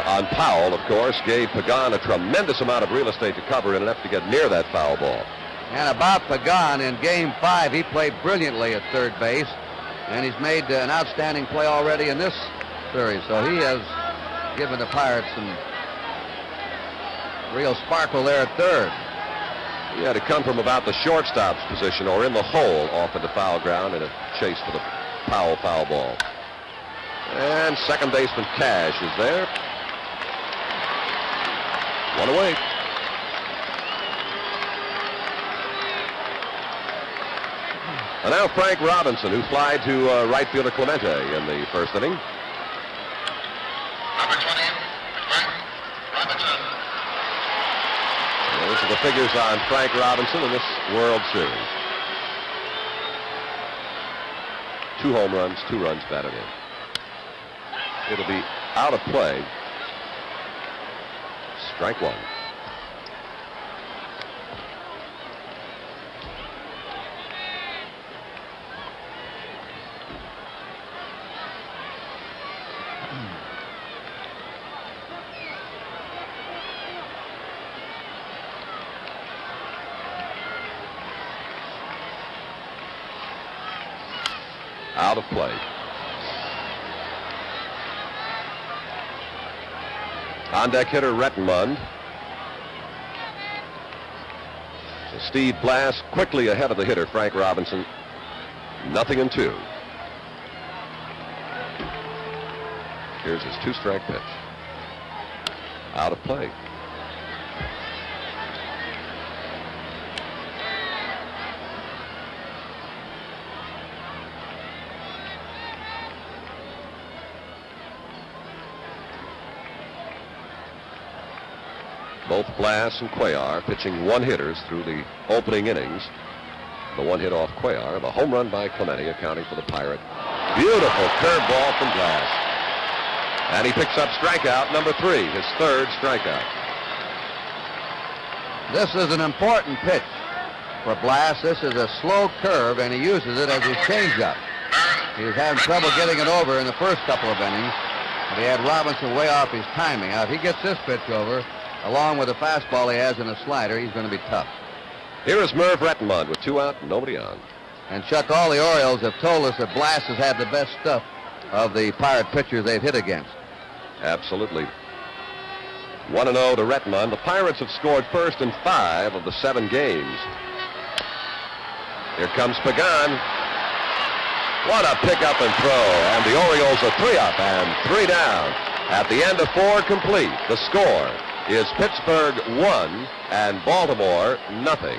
on Powell, of course, gave Pagan a tremendous amount of real estate to cover in an effort to get near that foul ball. And about Pagan, in Game 5, he played brilliantly at third base, and he's made an outstanding play already in this series. So he has given the Pirates some real sparkle there at third. He had to come from about the shortstop's position or in the hole off into foul ground in a chase for the Powell foul ball. And second baseman Cash is there. One away. And now Frank Robinson, who flied to right fielder Clemente in the first inning. Number 20, Frank Robinson. Well, these are the figures on Frank Robinson in this World Series. 2 home runs, 2 runs batted in. It'll be out of play. Strike one. Out of play. On deck hitter Rettenmund. So Steve Blass quickly ahead of the hitter Frank Robinson. 0-2. Here's his 2-strike pitch. Out of play. Both Blass and Cuellar pitching one-hitters through the opening innings. The one hit off Cuellar, the home run by Clemente accounting for the Pirate. Beautiful curveball from Blass. And he picks up strikeout number 3, his 3rd strikeout. This is an important pitch for Blass. This is a slow curve, and he uses it as his changeup. He was having trouble getting it over in the first couple of innings, but he had Robinson way off his timing. Now, if he gets this pitch over, along with the fastball he has in a slider, he's going to be tough. Here is Merv Rettenmund with 2 out, nobody on. And Chuck, all the Orioles have told us that Blass has had the best stuff of the Pirate pitchers they've hit against. Absolutely. 1-0 to Rettenmund. The Pirates have scored first in 5 of the 7 games. Here comes Pagan. What a pickup and throw. And the Orioles are 3 up and 3 down. At the end of 4 complete, the score is Pittsburgh 1 and Baltimore 0.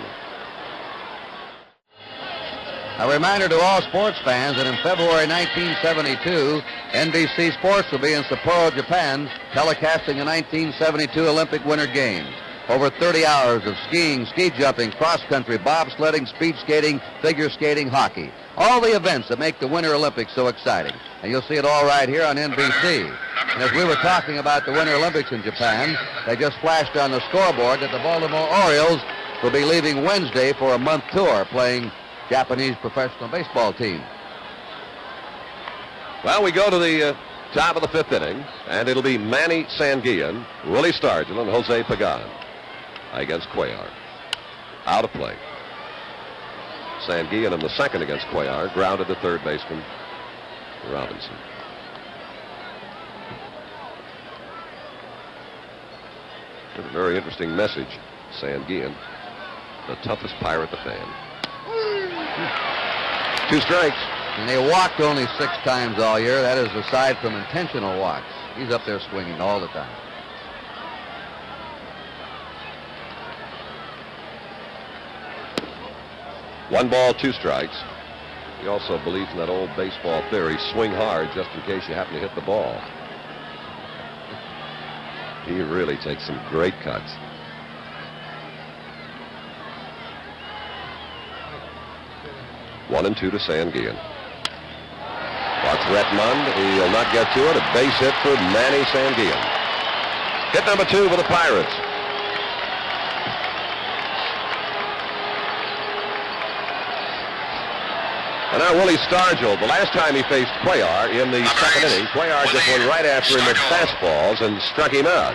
A reminder to all sports fans that in February 1972, NBC Sports will be in Sapporo, Japan, telecasting the 1972 Olympic Winter Games. Over 30 hours of skiing, ski jumping, cross-country, bobsledding, speed skating, figure skating, hockey. All the events that make the Winter Olympics so exciting. And you'll see it all right here on NBC. And as we were talking about the Winter Olympics in Japan, they just flashed on the scoreboard that the Baltimore Orioles will be leaving Wednesday for a month tour playing Japanese professional baseball team. Well, we go to the top of the 5th inning, and it'll be Manny Sanguillen, Willie Stargell, and Jose Pagan against Cuellar. Out of play. Sanguillen in the 2nd against Cuellar, grounded to 3rd baseman Robinson. That's a very interesting message. Sanguillen, the toughest Pirate to fan. 2 strikes. And they walked only 6 times all year. That is aside from intentional walks. He's up there swinging all the time. One ball, 2 strikes. He also believes in that old baseball theory, swing hard just in case you happen to hit the ball. He really takes some great cuts. One and 2 to Sanguillen. Watch Rettenmund. He'll not get to it. A base hit for Manny Sanguillen. Hit number 2 for the Pirates. And now Willie Stargell. The last time he faced Cuellar in the 2nd inning, Cuellar just went right after him with fastballs and struck him out.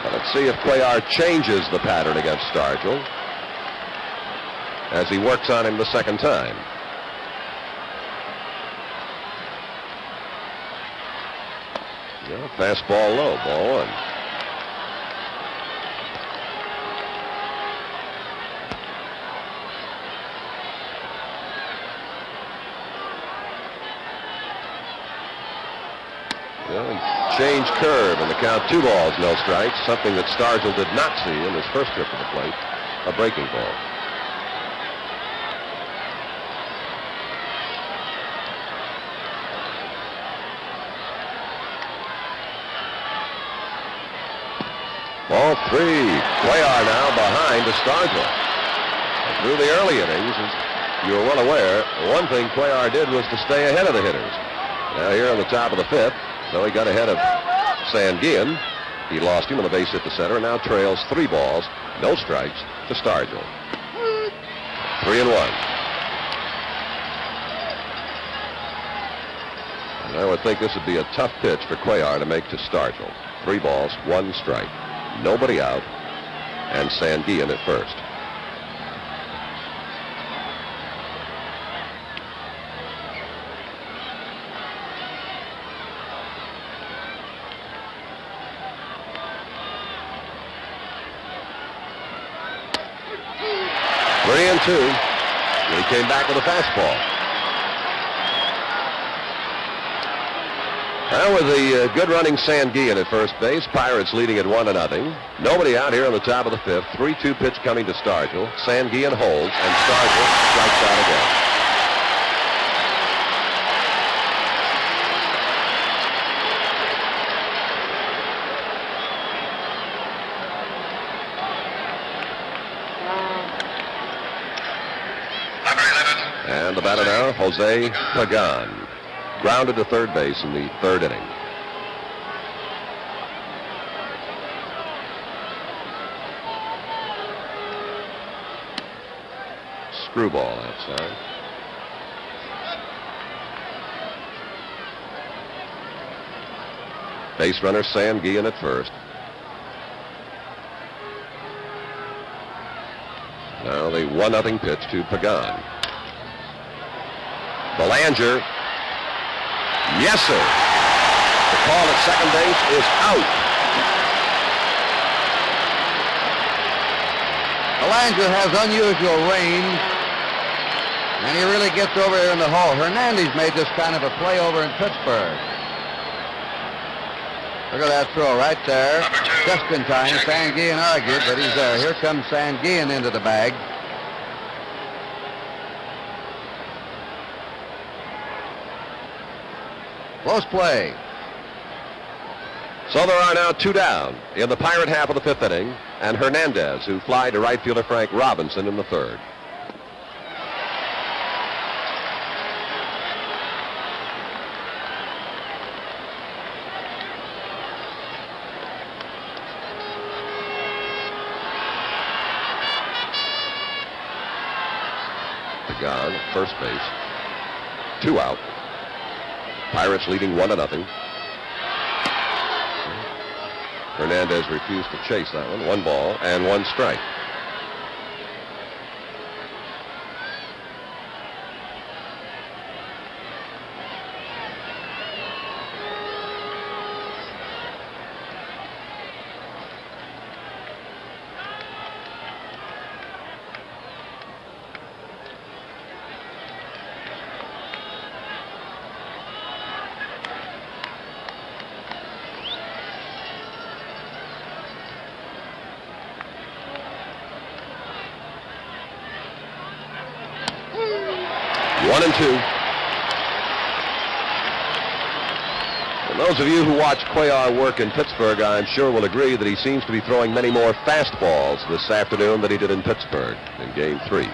Well, let's see if Cuellar changes the pattern against Stargell as he works on him the 2nd time. Yeah, fastball low, ball 1. Well, he changed curve and the count 2 balls, no strikes, something that Stargell did not see in his first trip to the plate, a breaking ball. Ball 3. Cuellar now behind to Stargell. Through the early innings, as you were well aware, one thing Cuellar did was to stay ahead of the hitters. Now here on the top of the 5th, though he got ahead of Sanguillen, he lost him on the base hit to center and now trails 3 balls, no strikes to Stargell. 3-1. And I would think this would be a tough pitch for Cuellar to make to Stargell. 3 balls, 1 strike. Nobody out, and Sanguillen at first. Three and 2. And he came back with a fastball. Well, with the good running Sanguillen at first base, Pirates leading at 1-0. Nobody out here on the top of the fifth. 3-2 pitch coming to Stargell. Sanguillen holds, and Stargell strikes out again. And the batter now, Jose Pagan. Grounded to third base in the third inning. Screwball outside. Base runner Sanguillen at first. Now the 1-0 pitch to Pagan. Belanger. Yes, sir. The call at second base is out. Belanger has unusual range, and he really gets over here in the hole. Hernandez made this kind of a play over in Pittsburgh. Look at that throw right there. Just in time. Sanguillen argued, but he's there. Here comes Sanguillen into the bag. Close play. So there are now 2 down in the Pirate half of the fifth inning, and Hernandez, who fly to right fielder Frank Robinson in the third. Pagan at first base. 2 out. Pirates leading 1-0. Hernandez refused to chase that one. 1 ball and 1 strike. One and two. And those of you who watch Cuellar work in Pittsburgh, I'm sure will agree that he seems to be throwing many more fastballs this afternoon than he did in Pittsburgh in Game 3.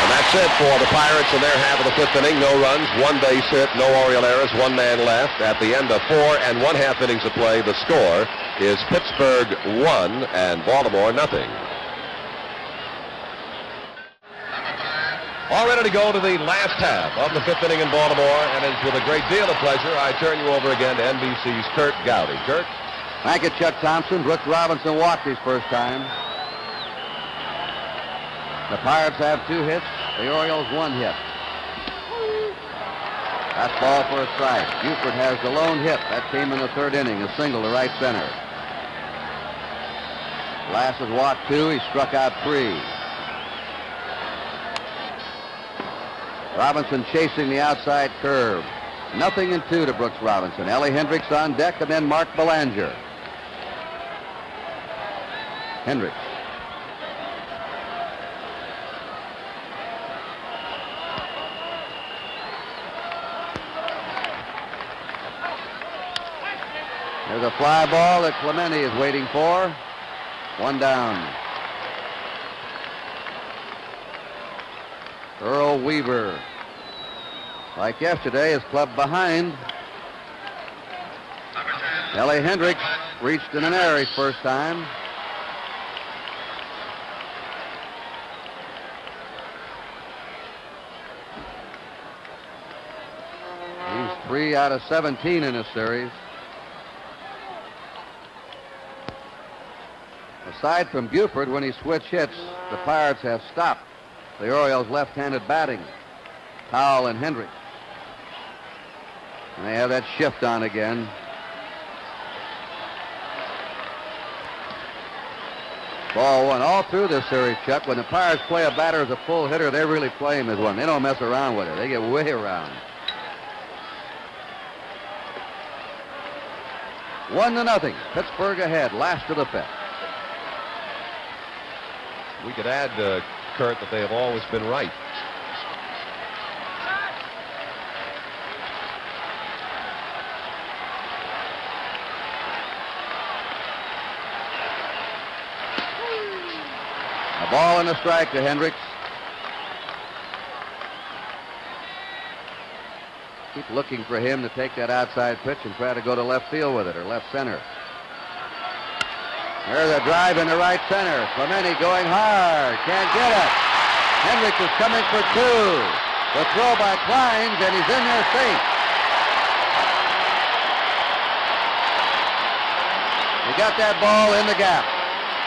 That's it for the Pirates in their half of the fifth inning. No runs, 1 base hit, no Oriole errors, 1 man left. At the end of 4 1/2 innings of play, the score is Pittsburgh 1 and Baltimore 0. All ready to go to the last half of the fifth inning in Baltimore, and it's with a great deal of pleasure I turn you over again to NBC's Curt Gowdy. Curt? Thank you, Chuck Thompson. Brooks Robinson walked his first time. The Pirates have 2 hits. The Orioles 1 hit. That's ball for a strike. Buford has the lone hit. That came in the third inning, a single to right center. Blass has walked 2. He struck out 3. Robinson chasing the outside curve. 0-2 to Brooks Robinson. Ellie Hendricks on deck, and then Mark Belanger. Hendricks. There's a fly ball that Clemente is waiting for. 1 down. Earl Weaver, like yesterday, is clubbed behind. Ellie Hendricks reached in an error his first time. He's 3 out of 17 in this series. Aside from Buford, when he switched hits, the Pirates have stopped the Orioles' left-handed batting. Powell and Hendricks. And they have that shift on again. Ball one. All through this series, Chuck, when the Pirates play a batter as a full hitter, they really play him as one. They don't mess around with it. They get way around. 1-0. Pittsburgh ahead, last of the fifth. We could add, Kurt, that they have always been right. A ball and a strike to Hendricks. Keep looking for him to take that outside pitch and try to go to left field with it, or left center. There's a drive into right center. Clemente going hard. Can't get it. Hendricks is coming for two. The throw by Kleins, and he's in there safe. He got that ball in the gap.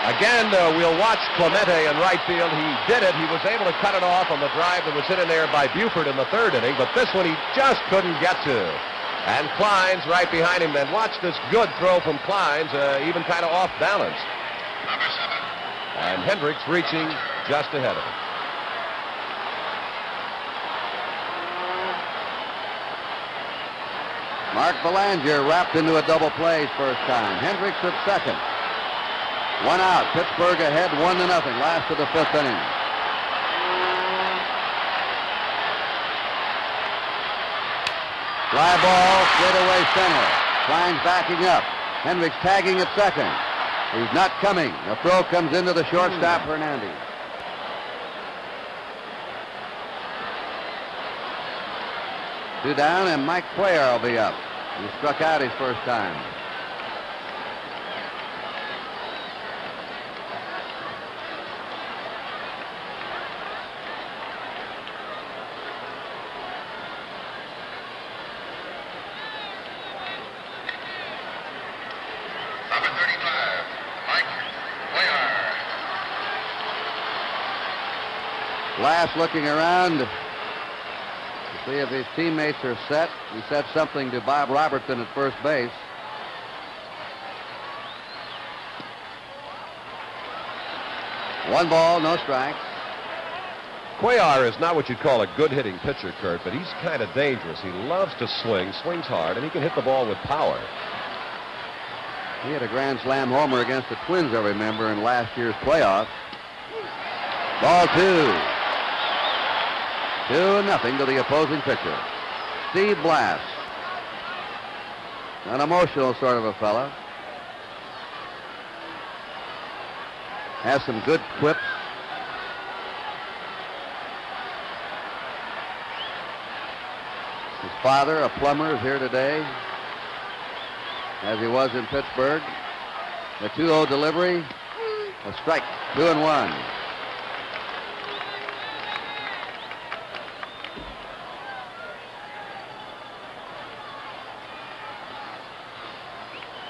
Again, we'll watch Clemente in right field. He did it. He was able to cut it off on the drive that was hit in there by Buford in the third inning, but this one he just couldn't get to. And Kleins right behind him. Then watch this good throw from Kleins, even kind of off balance. And Hendricks reaching just ahead of him. Mark Belanger wrapped into a double play his first time. Hendricks at second. One out. Pittsburgh ahead 1-0. Last of the fifth inning. Fly ball, straightaway center. Kleins backing up. Hendricks tagging at second. He's not coming. The throw comes into the shortstop, Hernandez. Two down, and Mike Cuellar will be up. He struck out his first time. Blass looking around to see if his teammates are set. He said something to Bob Robertson at first base. One ball, no strikes. Cuellar is not what you'd call a good hitting pitcher, Kurt, but he's kind of dangerous. He loves to swing, swings hard, and he can hit the ball with power. He had a grand slam homer against the Twins, I remember, in last year's playoffs. Ball two. 2-0 to the opposing pitcher. Steve Blass. An emotional sort of a fella. Has some good quips. His father, a plumber, is here today, as he was in Pittsburgh. The 2-0 delivery. A strike. 2-1.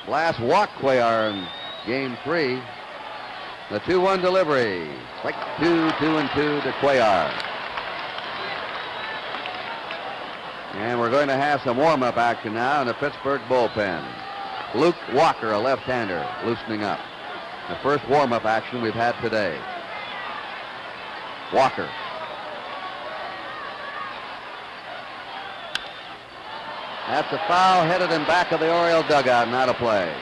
Blass walked Cuellar in game 3. The 2-1 delivery. Strike 2, 2-2 to Cuellar. And we're going to have some warm-up action now in the Pittsburgh bullpen. Luke Walker, a left-hander, loosening up. The first warm-up action we've had today. Walker. That's a foul headed in back of the Oriole dugout, not a play.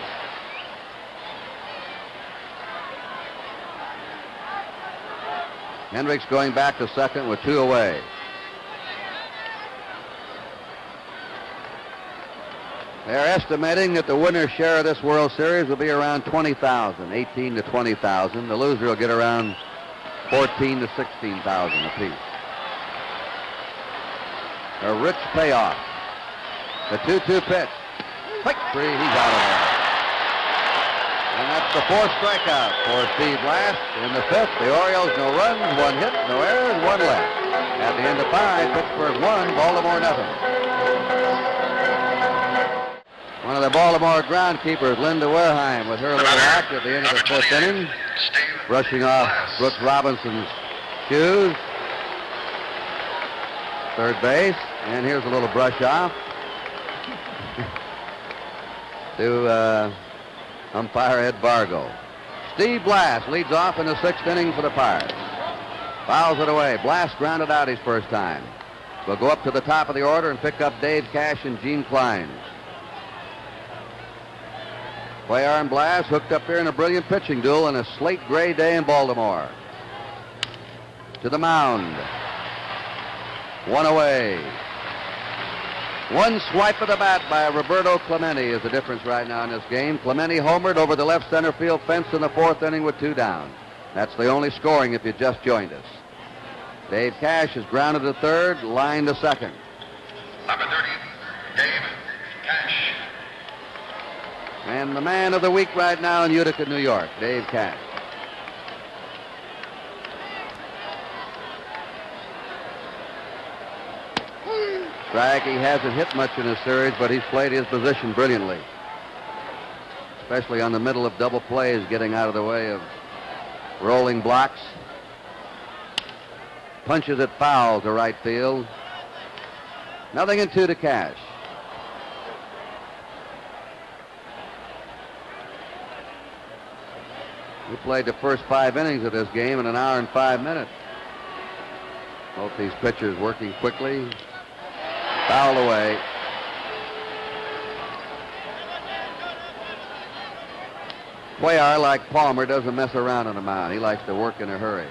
Hendricks going back to second with 2 away. They're estimating that the winner's share of this World Series will be around 20,000, 18 to 20,000. The loser will get around 14 to 16,000 apiece. A rich payoff. The 2-2 pitch. Strike 3, he's out of there. And that's the 4th strikeout for Steve Blass. In the 5th, the Orioles, no runs, 1 hit, no errors, 1 left. At the end of 5, Pittsburgh 1, Baltimore nothing. One of the Baltimore groundkeepers, Linda Wareheim, with her little act at the end of the 5th inning, brushing off Brooks Robinson's shoes. Third base, and here's a little brush off to umpire Ed Vargo. Steve Blass leads off in the 6th inning for the Pirates. Fouls it away. Blass grounded out his first time. Will go up to the top of the order and pick up Dave Cash and Gene Klein. Cuellar and Blass hooked up here in a brilliant pitching duel on a slate gray day in Baltimore. To the mound. One away. One swipe of the bat by Roberto Clemente is the difference right now in this game. Clemente homered over the left center field fence in the 4th inning with 2 down. That's the only scoring if you just joined us. Dave Cash is grounded to 3rd, line to 2nd. Number 30, Dave Cash. And the man of the week right now in Utica, New York, Dave Cash. Strike, he hasn't hit much in this series, but he's played his position brilliantly. Especially on the middle of double plays, getting out of the way of rolling blocks. Punches it foul to right field. 0-2 to Cash. We played the first 5 innings of this game in 1 hour and 5 minutes. Both these pitchers working quickly. Fouled away. Cuellar, like Palmer, doesn't mess around on the mound. He likes to work in a hurry.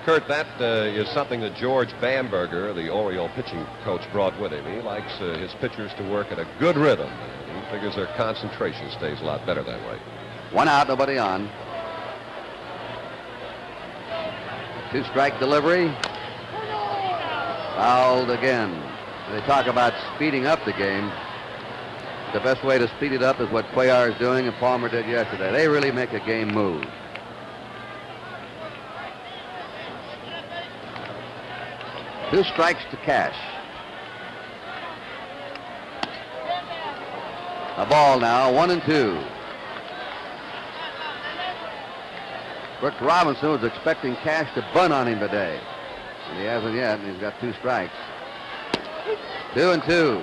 Kurt, that is something that George Bamberger, the Oriole pitching coach, brought with him. He likes his pitchers to work at a good rhythm. He figures their concentration stays a lot better that way. 1 out, nobody on. 2-strike delivery. Fouled again. They talk about speeding up the game. The best way to speed it up is what Cuellar is doing and Palmer did yesterday. They really make a game move. Two strikes to Cash. A ball now, 1-2. Brooks Robinson was expecting Cash to bunt on him today. And he hasn't yet, and he's got 2 strikes. 2-2.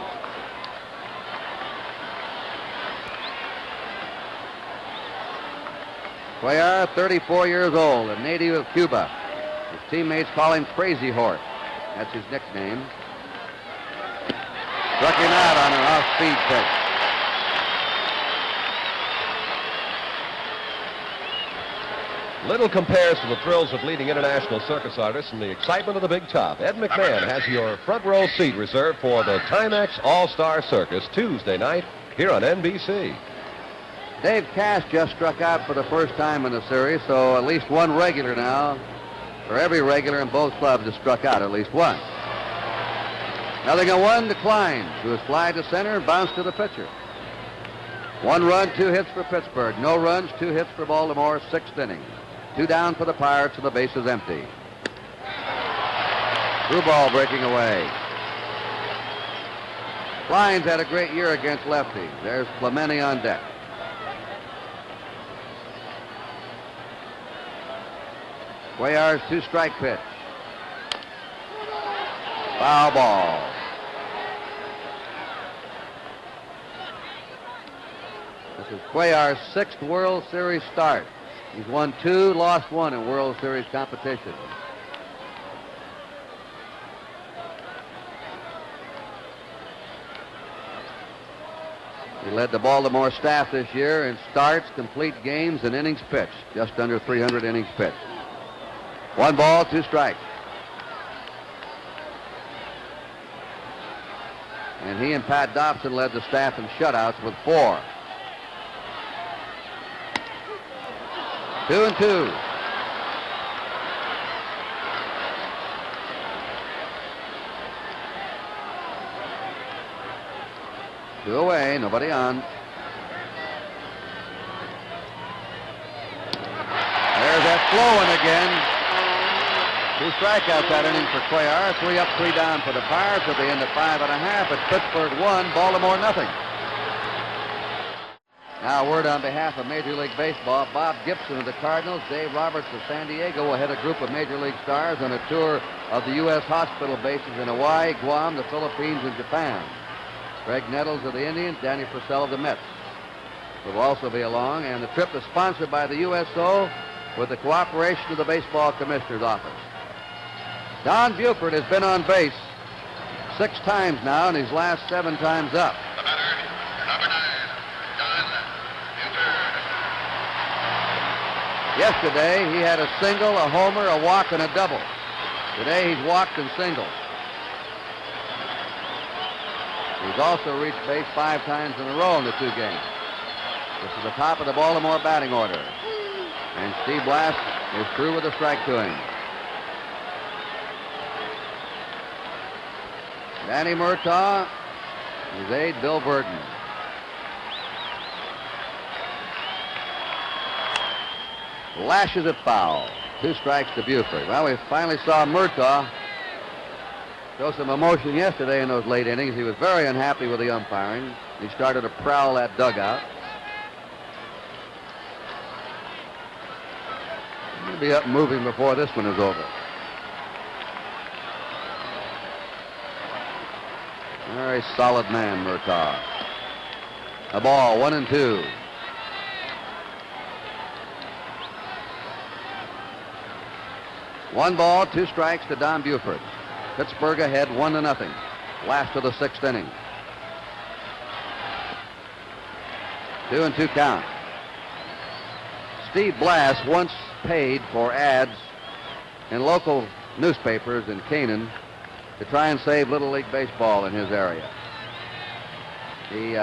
Cuellar, 34 years old, a native of Cuba. His teammates call him Crazy Horse. That's his nickname. Struck him out on an off-speed pitch. Little compares to the thrills of leading international circus artists and the excitement of the big top. Ed McMahon has your front row seat reserved for the Timex All-Star Circus Tuesday night here on NBC. Dave Cash just struck out for the first time in the series, so at least one regular now, or every regular in both clubs has struck out at least once. 0-1 to Klein, who has fly to center and bounced to the pitcher. 1 run, 2 hits for Pittsburgh. No runs, 2 hits for Baltimore, 6th inning. 2 down for the Pirates, and the base is empty. Through ball breaking away. Klein's had a great year against lefties. There's Clemente on deck. Cuellar's 2-strike pitch. Foul ball. This is Cuellar's 6th World Series start. He's won 2, lost 1 in World Series competition. He led the Baltimore staff this year in starts, complete games, and innings pitched. Just under 300 innings pitched. 1 ball, 2 strikes. And he and Pat Dobson led the staff in shutouts with 4. 2-2. Two away, nobody on. There's that flowing again. 2 strikeouts that inning for Cuellar. 3 up, 3 down for the Pirates at the end of 5 1/2. It's Pittsburgh 1, Baltimore nothing. Now a word on behalf of Major League Baseball. Bob Gibson of the Cardinals, Dave Roberts of San Diego will head a group of Major League stars on a tour of the U.S. hospital bases in Hawaii, Guam, the Philippines, and Japan. Greg Nettles of the Indians, Danny Purcell of the Mets. will also be along, and the trip is sponsored by the USO with the cooperation of the Baseball Commissioner's Office. Don Buford has been on base 6 times now, and his last 7 times up. The batter, number 9, Don Buford. Yesterday, he had a single, a homer, a walk, and a double. Today, he's walked and singled. He's also reached base 5 times in a row in the 2 games. This is the top of the Baltimore batting order. And Steve Blass is through with a strike to him. Danny Murtaugh, his aide, Bill Burton. Lashes it foul. 2 strikes to Buford. Well, we finally saw Murtaugh show some emotion yesterday in those late innings. He was very unhappy with the umpiring. He started to prowl that dugout. He'll be up moving before this one is over. Very solid man, Murtaugh. A ball, 1-2. One ball, 2 strikes to Don Buford. Pittsburgh ahead 1-0. Last of the 6th inning. 2-2 count. Steve Blass once paid for ads in local newspapers in Canaan to try and save Little League Baseball in his area. He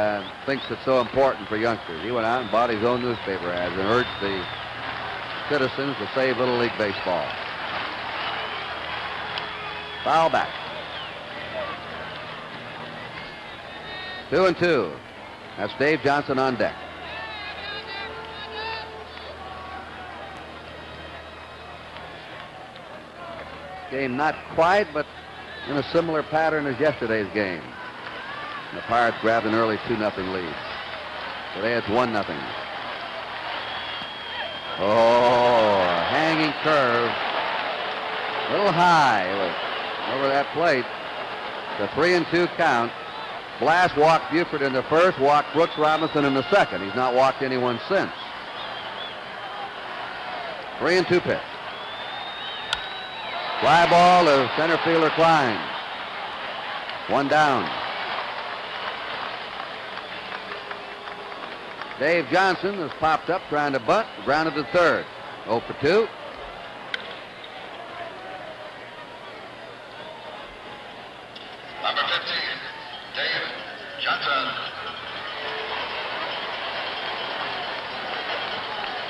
thinks it's so important for youngsters. He went out and bought his own newspaper ads and urged the citizens to save Little League Baseball. Foul back. 2-2. That's Dave Johnson on deck. Game not quite, but in a similar pattern as yesterday's game. The Pirates grabbed an early 2-0 lead. Today it's 1-0. Oh, hanging curve. A little high. It was over that plate. The 3-2 count. Blass walked Buford in the first, walked Brooks Robinson in the second. He's not walked anyone since. 3-2 pitch. Fly ball to center fielder Klein. 1 down. Dave Johnson has popped up trying to bunt, grounded to third. 0 for 2. Number 15, Dave Johnson.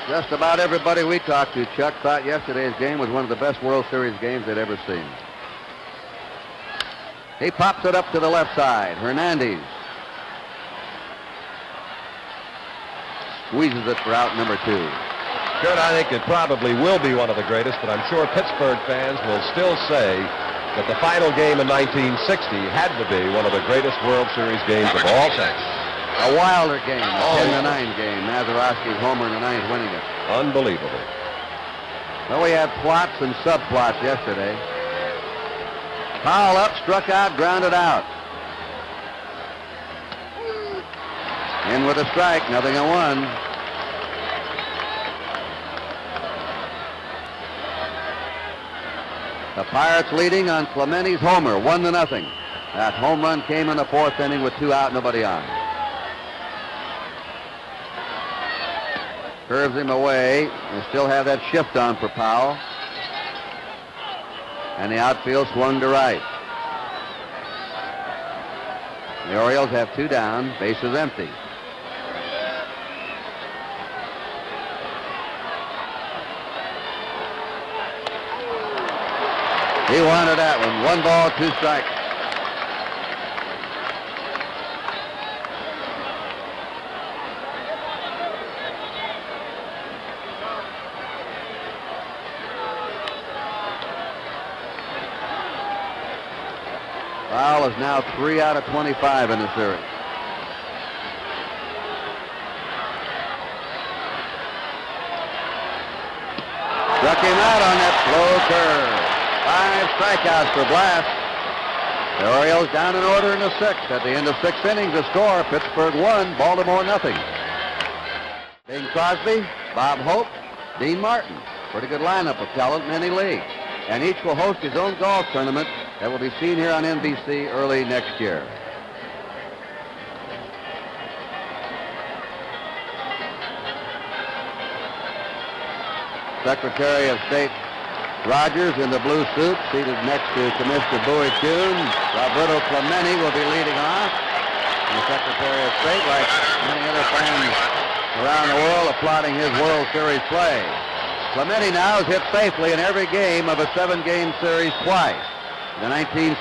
Just about everybody we talked to, Chuck, thought yesterday's game was one of the best World Series games they'd ever seen. He pops it up to the left side. Hernandez squeezes it for out number 2. Kurt, I think it probably will be one of the greatest, but I'm sure Pittsburgh fans will still say that the final game in 1960 had to be one of the greatest World Series games of all time. A wilder game, a 10-9 game. Mazeroski's homer in the 9th winning it. Unbelievable. Well, we had plots and subplots yesterday. Powell up, struck out, grounded out. In with a strike, 0-1. The Pirates leading on Clemente's homer, 1-0. That home run came in the 4th inning with 2 out, nobody on. Curves him away. They still have that shift on for Powell. And the outfield swung to right. The Orioles have 2 down, bases empty. He wanted that one. 1 ball, 2 strikes. Powell is now 3 out of 25 in the series. Struck him out on that slow curve. 5 strikeouts for Blass. The Orioles down in order in the 6th. At the end of 6 innings, the score, Pittsburgh 1, Baltimore 0. Bing Crosby, Bob Hope, Dean Martin. Pretty good lineup of talent in any league. And each will host his own golf tournament that will be seen here on NBC early next year. Secretary of State Rogers in the blue suit, seated next to Commissioner Bowie Kuhn. Roberto Clemente will be leading off. And the Secretary of State, like many other fans around the world, applauding his World Series play. Clemente now has hit safely in every game of a 7-game series twice. In the 1960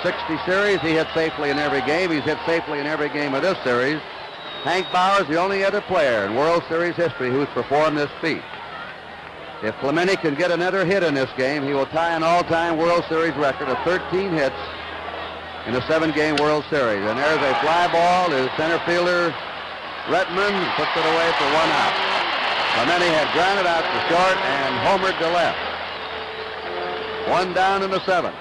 series, he hit safely in every game. He's hit safely in every game of this series. Hank Bauer is the only other player in World Series history who's performed this feat. If Clemente can get another hit in this game, he will tie an all-time World Series record of 13 hits in a 7-game World Series. And there's a fly ball to center fielder Retman, puts it away for 1 out. Clemente had grounded out to short and homered to left. 1 down in the 7th.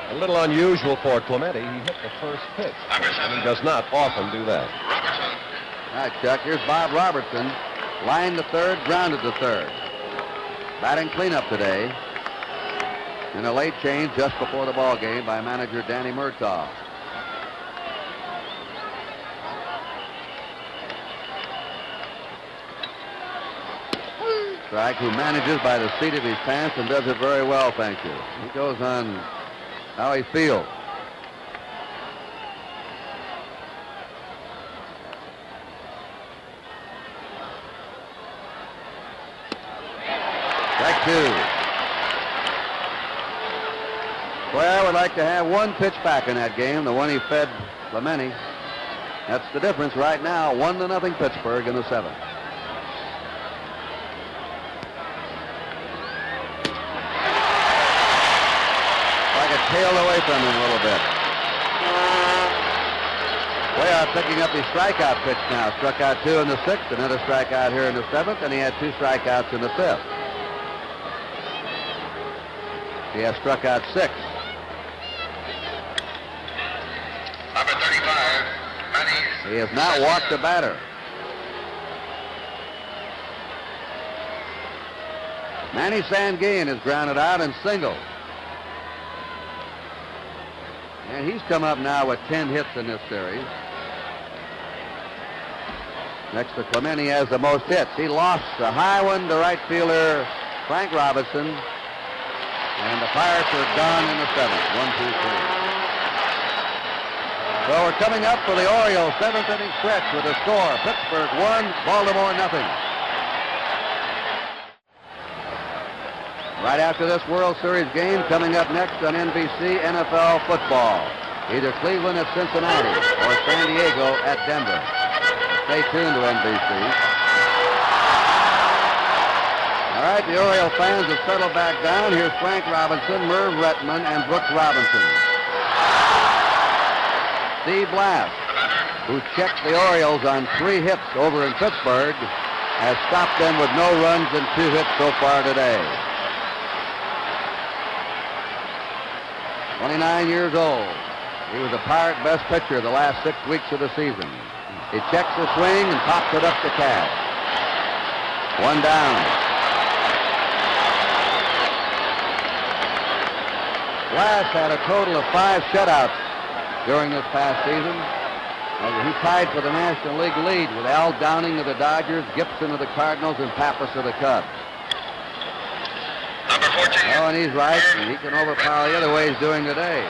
A little unusual for Clemente. He hit the first pitch, and he does not often do that. All right, Chuck, here's Bob Robertson. Lined to third, grounded to third. Batting cleanup today in a late change just before the ball game by manager Danny MURTAUGH. Strike, who manages by the seat of his pants and does it very well, thank you. He goes on how he feels. Strike 2. Boy, I would like to have one pitch back in that game, the one he fed Clemente. That's the difference right now, 1-0 Pittsburgh in the 7th. Tailed away from him a little bit. Way picking up his strikeout pitch now. Struck out 2 in the 6th, another strikeout here in the 7th, and he had 2 strikeouts in the 5th. He has struck out 6. Number 35, Manny. He has not walked a batter. Manny Sanguin is grounded out and singled. And he's come up now with 10 hits in this series. Next to Clemente has the most hits. He lost the high one to right fielder Frank Robinson. And the Pirates are gone in the 7th. 1-2-3. So we're coming up for the Orioles' 7th inning stretch with a score. Pittsburgh 1, Baltimore 0. Right after this World Series game, coming up next on NBC, NFL football. Either Cleveland at Cincinnati or San Diego at Denver. Stay tuned to NBC. All right, the Oriole fans have settled back down. Here's Frank Robinson, Merv Retman, and Brooks Robinson. Steve Blass, who checked the Orioles on 3 hits over in Pittsburgh, has stopped them with no runs and 2 hits so far today. 29 years old. He was the Pirate best pitcher the last 6 weeks of the season. He checks the swing and pops it up to Cash. 1 down. Blass had a total of 5 shutouts during this past season. He tied for the National League lead with Al Downing of the Dodgers, Gibson of the Cardinals, and Pappas of the Cubs. Number 14. Oh, and he's right, and he can overpower the other way he's doing today.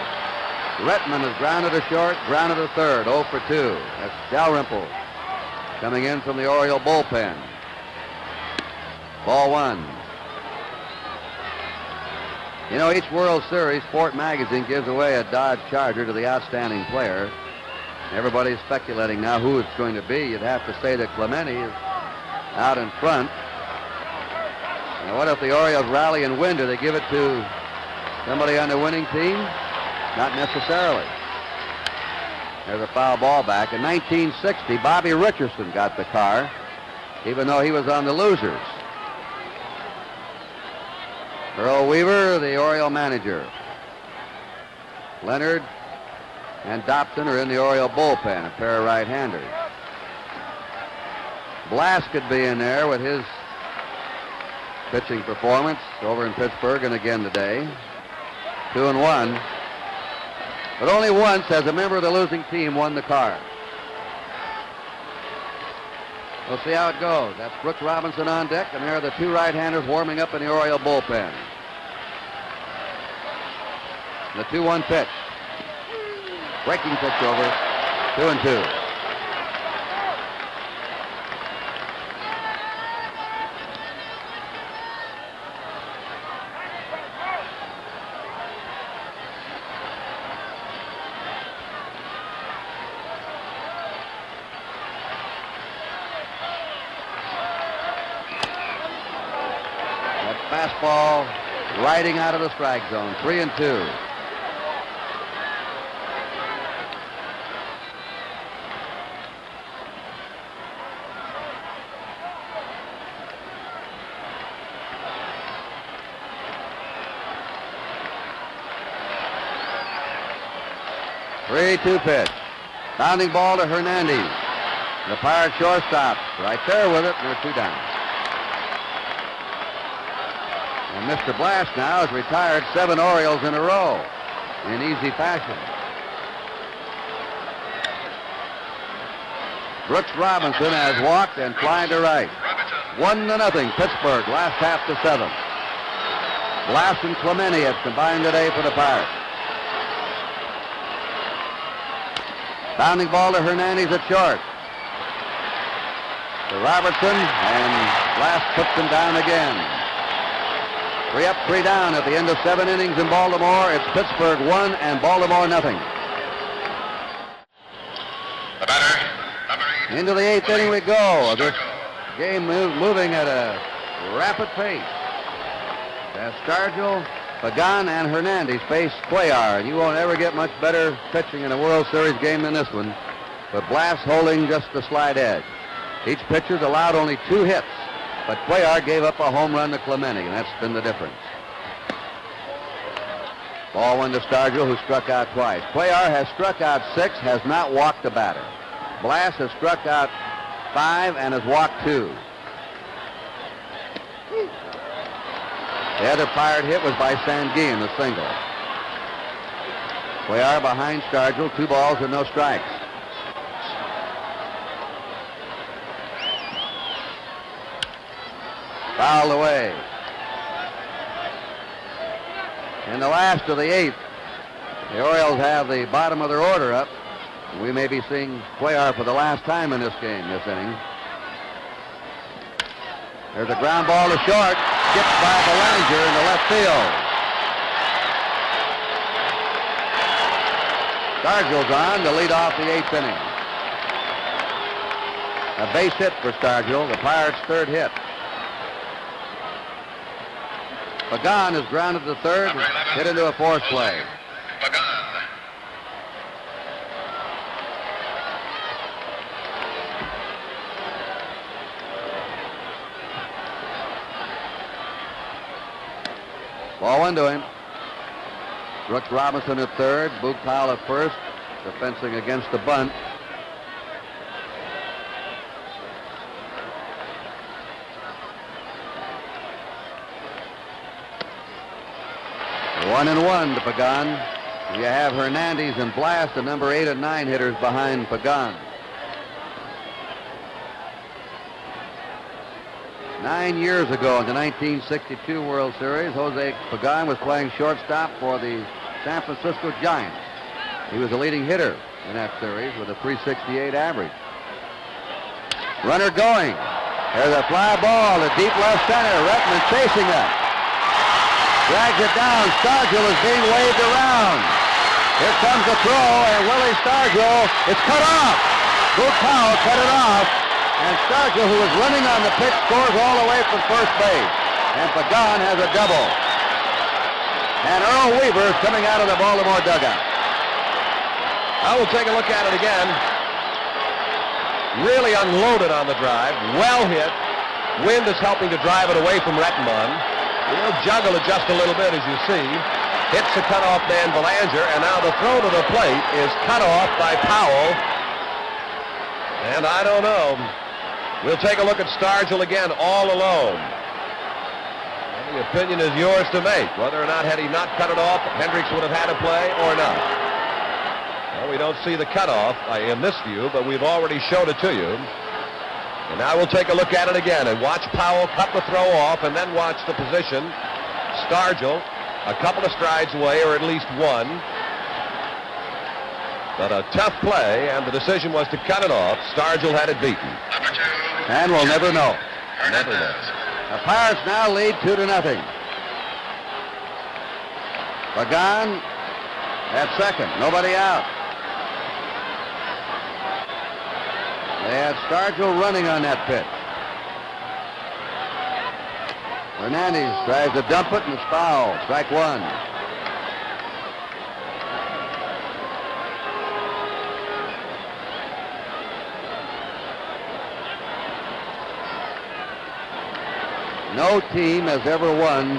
Retman has grounded to short, grounded to third, 0 for 2. That's Dalrymple coming in from the Oriole bullpen. Ball 1. You know, each World Series, Sport Magazine gives away a Dodge Charger to the outstanding player. Everybody's speculating now who it's going to be. You'd have to say that Clemente is out in front. Now, what if the Orioles rally and win? Do they give it to somebody on the winning team? Not necessarily. There's a foul ball back. In 1960, Bobby Richardson got the car, even though he was on the losers. Earl Weaver, the Oriole manager. Leonard and Dobson are in the Oriole bullpen, a pair of right-handers. Blass could be in there with his pitching performance over in Pittsburgh and again today. 2-1. But only once has a member of the losing team won the card. We'll see how it goes. That's Brooks Robinson on deck, and there are the two right-handers warming up in the Oriole bullpen. The 2-1 pitch. Breaking pitch over. 2-2. Fastball riding out of the strike zone. 3-2. Three-two pitch. Bounding ball to Hernandez. The Pirate shortstop right there with it. They're two down. And Mr. Blass now has retired 7 Orioles in a row in easy fashion. Brooks Robinson has walked and flying to right. 1-0 Pittsburgh, last half to 7th. Blass and Clemente have combined today for the Pirates. Bounding ball to Hernandez at short. To Robertson, and Blass puts him down again. 3 up, 3 down at the end of 7 innings in Baltimore. It's Pittsburgh 1 and Baltimore nothing. The batter, number 8. Into the 8th inning we go. This game moving at a rapid pace. As Stargell, Pagan, and Hernandez face Cuellar. You won't ever get much better pitching in a World Series game than this one. But Blass holding just the slight edge. Each pitcher's allowed only 2 hits. But Cuellar gave up a home run to Clemente, and that's been the difference. Ball 1 to Stargell, who struck out twice. Cuellar has struck out 6, has not walked a batter. Blass has struck out 5 and has walked 2. The other Pirate hit was by Sanguin, a single. Cuellar behind Stargell, 2 balls and no strikes. Fouled away. In the last of the 8th, the Orioles have the bottom of their order up. We may be seeing Cuellar for the last time in this game, this inning. There's a ground ball to short, skipped by Belanger in the left field. Stargell's on to lead off the 8th inning. A base hit for Stargell, the Pirates' 3rd hit. Pagan is grounded to 3rd, hit into a force play. Pagan. Ball 1 to him. Brooks Robinson at 3rd, Boog Powell at 1st, defending against the bunt. One and 1 to Pagan. You have Hernandez and Blass, the number 8 and 9 hitters behind Pagan. 9 years ago in the 1962 World Series, Jose Pagan was playing shortstop for the San Francisco Giants. He was the leading hitter in that series with a .368 average. Runner going. There's a fly ball to deep left center. Retman chasing it. Drags it down. Stargell is being waved around. Here comes the throw, and Willie Stargell is cut off. Boog Powell cut it off, and Stargell, who was running on the pitch, scores all the way from first base. And Pagan has a double. And Earl Weaver is coming out of the Baltimore dugout. I will take a look at it again. Really unloaded on the drive. Well hit. Wind is helping to drive it away from Rettenmund. He'll juggle it just a little bit, as you see. Hits the cutoff man Belanger, and now the throw to the plate is cut off by Powell. And I don't know. We'll take a look at Stargell again, all alone. And the opinion is yours to make, whether or not, had he not cut it off, Hendricks would have had a play or not. Well, we don't see the cutoff in this view, but we've already showed it to you. And now we'll take a look at it again and watch Powell cut the throw off and then watch the position. Stargell a couple of strides away, or at least one. But a tough play, and the decision was to cut it off. Stargell had it beaten. And we'll never know. Never know. The Pirates now lead 2-0. Pagan at second. Nobody out. They had Stargell running on that pitch. Hernandez tries to dump it and it's foul. Strike one. No team has ever won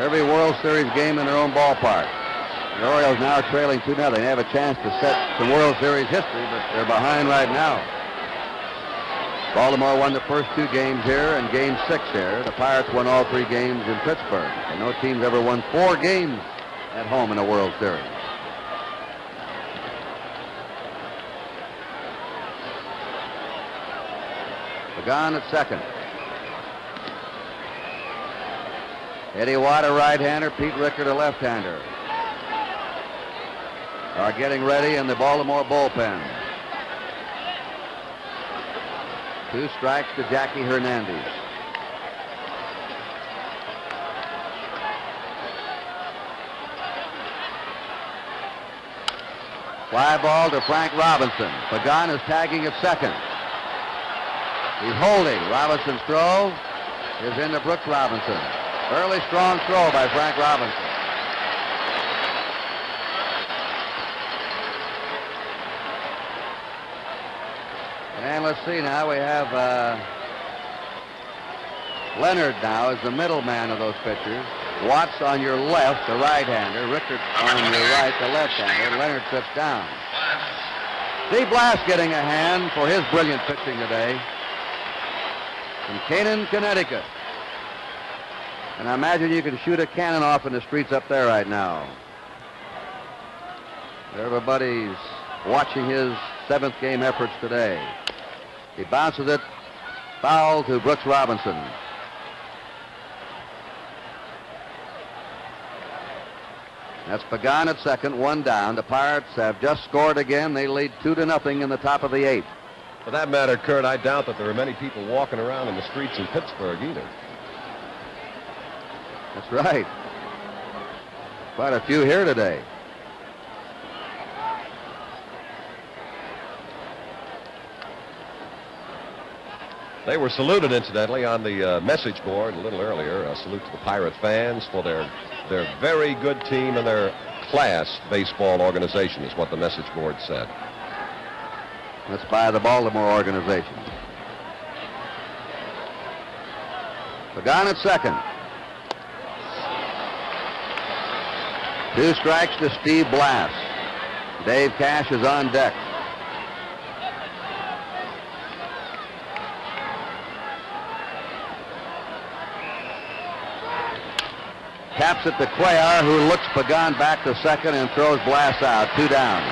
every World Series game in their own ballpark. The Orioles now trailing 2-0. They have a chance to set some World Series history, but they're behind right now. Baltimore won the first 2 games here and game 6 here. The Pirates won all 3 games in Pittsburgh. And no team's ever won 4 games at home in a World Series. Pagan at second. Eddie Watt, a right-hander. Pete Rickard, a left-hander, are getting ready in the Baltimore bullpen. 2 strikes to Jackie Hernandez. Fly ball to Frank Robinson. Pagan is tagging at second. He's holding. Robinson's throw is into Brooks Robinson. Early strong throw by Frank Robinson. And let's see now, we have Leonard now as the middleman of those pitchers. Watts on your left, the right-hander. Rickard on your right, the left-hander. Leonard sits down. Steve Blass getting a hand for his brilliant pitching today from Canaan, Connecticut. And I imagine you can shoot a cannon off in the streets up there right now. Everybody's watching his 7th game efforts today. He bounces it foul to Brooks Robinson. That's Pagan at second, 1 down. The Pirates have just scored again. They lead 2-0 in the top of the 8th. For that matter, Kurt, I doubt that there are many people walking around in the streets in Pittsburgh either. That's right. Quite a few here today. They were saluted, incidentally, on the message board a little earlier. A salute to the Pirate fans for their very good team and their class baseball organization is what the message board said. That's by the Baltimore organization. Pagan at second. 2 strikes to Steve Blass. Dave Cash is on deck. Taps it to Cuellar, who looks Pagan back to second and throws Blass out. 2 down.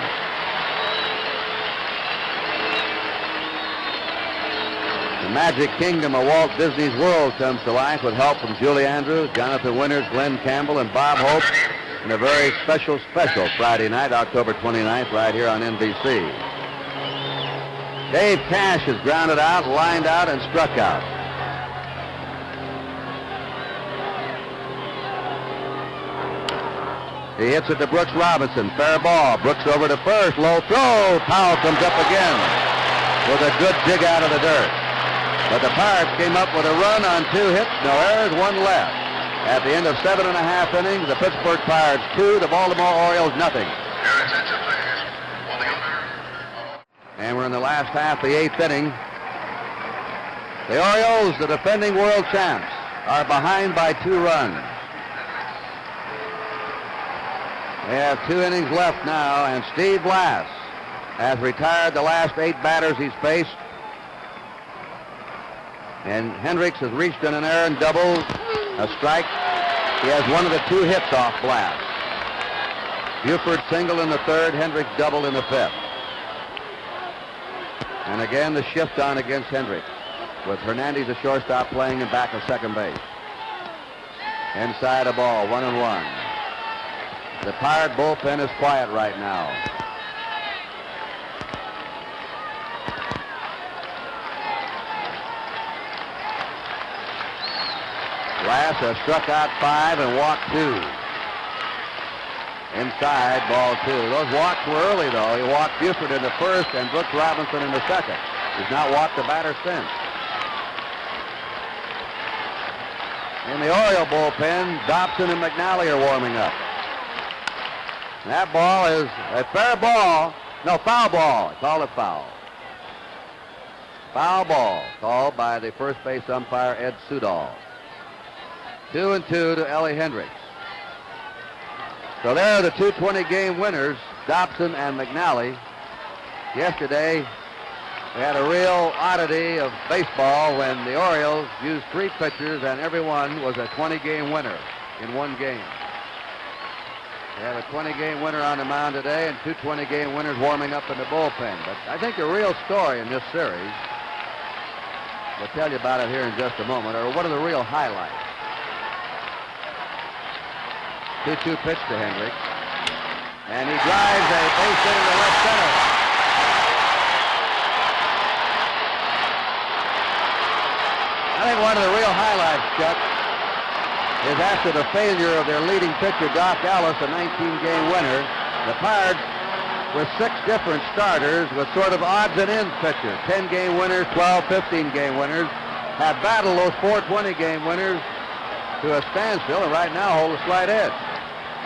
The Magic Kingdom of Walt Disney's World comes to life with help from Julie Andrews, Jonathan Winters, Glenn Campbell, and Bob Hope in a very special Friday night, October 29th, right here on NBC. Dave Cash is grounded out, lined out, and struck out. He hits it to Brooks Robinson. Fair ball. Brooks over to first. Low throw. Powell comes up again with a good dig out of the dirt. But the Pirates came up with a run on 2 hits, no errors, 1 left. At the end of 7.5 innings, the Pittsburgh Pirates 2, the Baltimore Orioles nothing. And we're in the last half of the 8th inning. The Orioles, the defending world champs, are behind by 2 runs. They have 2 innings left now, and Steve Blass has retired the last 8 batters he's faced. And Hendricks has reached in an errand double, a strike. He has one of the 2 hits off Blass. Buford single in the 3rd, Hendricks doubled in the 5th. And again the shift on against Hendricks, with Hernandez, the shortstop, playing in back of second base. Inside a ball, 1-1. The Pirate bullpen is quiet right now. Blass has struck out 5 and walked 2. Inside, ball 2. Those walks were early, though. He walked Buford in the 1st and Brooks Robinson in the 2nd. He's not walked a batter since. In the Oriole bullpen, Dobson and McNally are warming up. That ball is a fair ball. No, foul ball. Called it foul. Foul ball called by the first base umpire, Ed Sudall. 2-2 to Ellie Hendricks. So there are the 2 20-game winners, Dobson and McNally. Yesterday, we had a real oddity of baseball when the Orioles used 3 pitchers and everyone was a 20-game winner in one game. They have a 20-game winner on the mound today and 2 20-game winners warming up in the bullpen. But I think the real story in this series, we'll tell you about it here in just a moment, or what are the real highlights. 2-2 pitch to Hendricks. And he drives a base hit into left center. I think one of the real highlights, Chuck, is after the failure of their leading pitcher, Doc Ellis, a 19-game winner, the Pirates, with 6 different starters with sort of odds and ends pitchers, 10-game winners, 12, 15-game winners, have battled those 4 20-game winners to a standstill and right now hold a slight edge.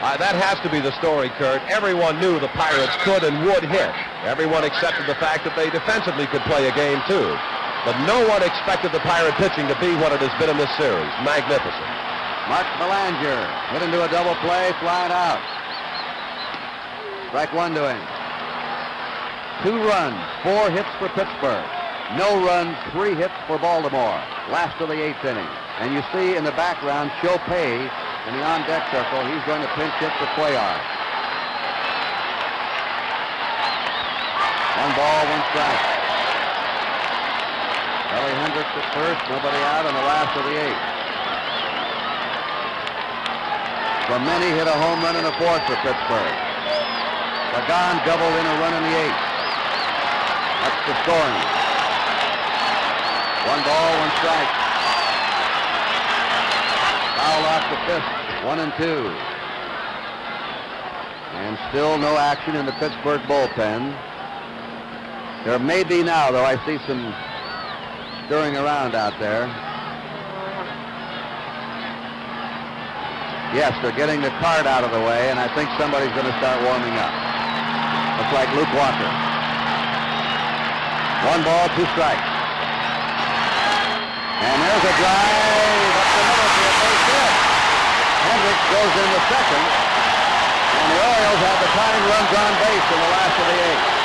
That has to be the story, Kurt. Everyone knew the Pirates could and would hit. Everyone accepted the fact that they defensively could play a game, too. But no one expected the Pirate pitching to be what it has been in this series. Magnificent. Mark Belanger hit into a double play, flying out. Strike 1 to him. 2 runs, 4 hits for Pittsburgh. No runs, 3 hits for Baltimore. Last of the 8th inning. And you see in the background, Chopay in the on-deck circle. He's going to pinch hit for Cuellar. 1 ball, 1 strike. Ellie Hendricks at first, nobody out on the last of the 8th. Clemente hit a home run in the 4th for Pittsburgh. Pagan doubled in a run in the 8th. That's the scoring. 1 ball, 1 strike. Foul off the 5th, 1-2. And still no action in the Pittsburgh bullpen. There may be now, though. I see some stirring around out there. Yes, they're getting the cart out of the way, and I think somebody's going to start warming up. Looks like Luke Walker. 1 ball, 2 strikes. And there's a drive up the middle for a base hit. Hendricks goes in the 2nd, and the Orioles have the tying runs on base in the last of the 8th.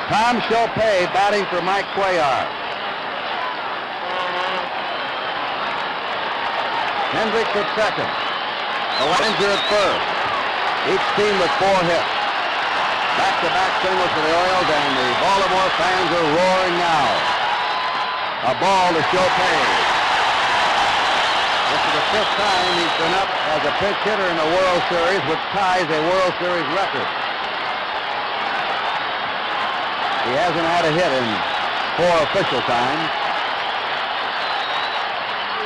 Tom Chopay batting for Mike Cuellar. Hendricks at second. Belanger at first. Each team with 4 hits. Back-to-back singles for the Orioles, and the Baltimore fans are roaring now. A ball to Chopay. This is the 5th time he's been up as a pinch hitter in the World Series, which ties a World Series record. He hasn't had a hit in 4 official times.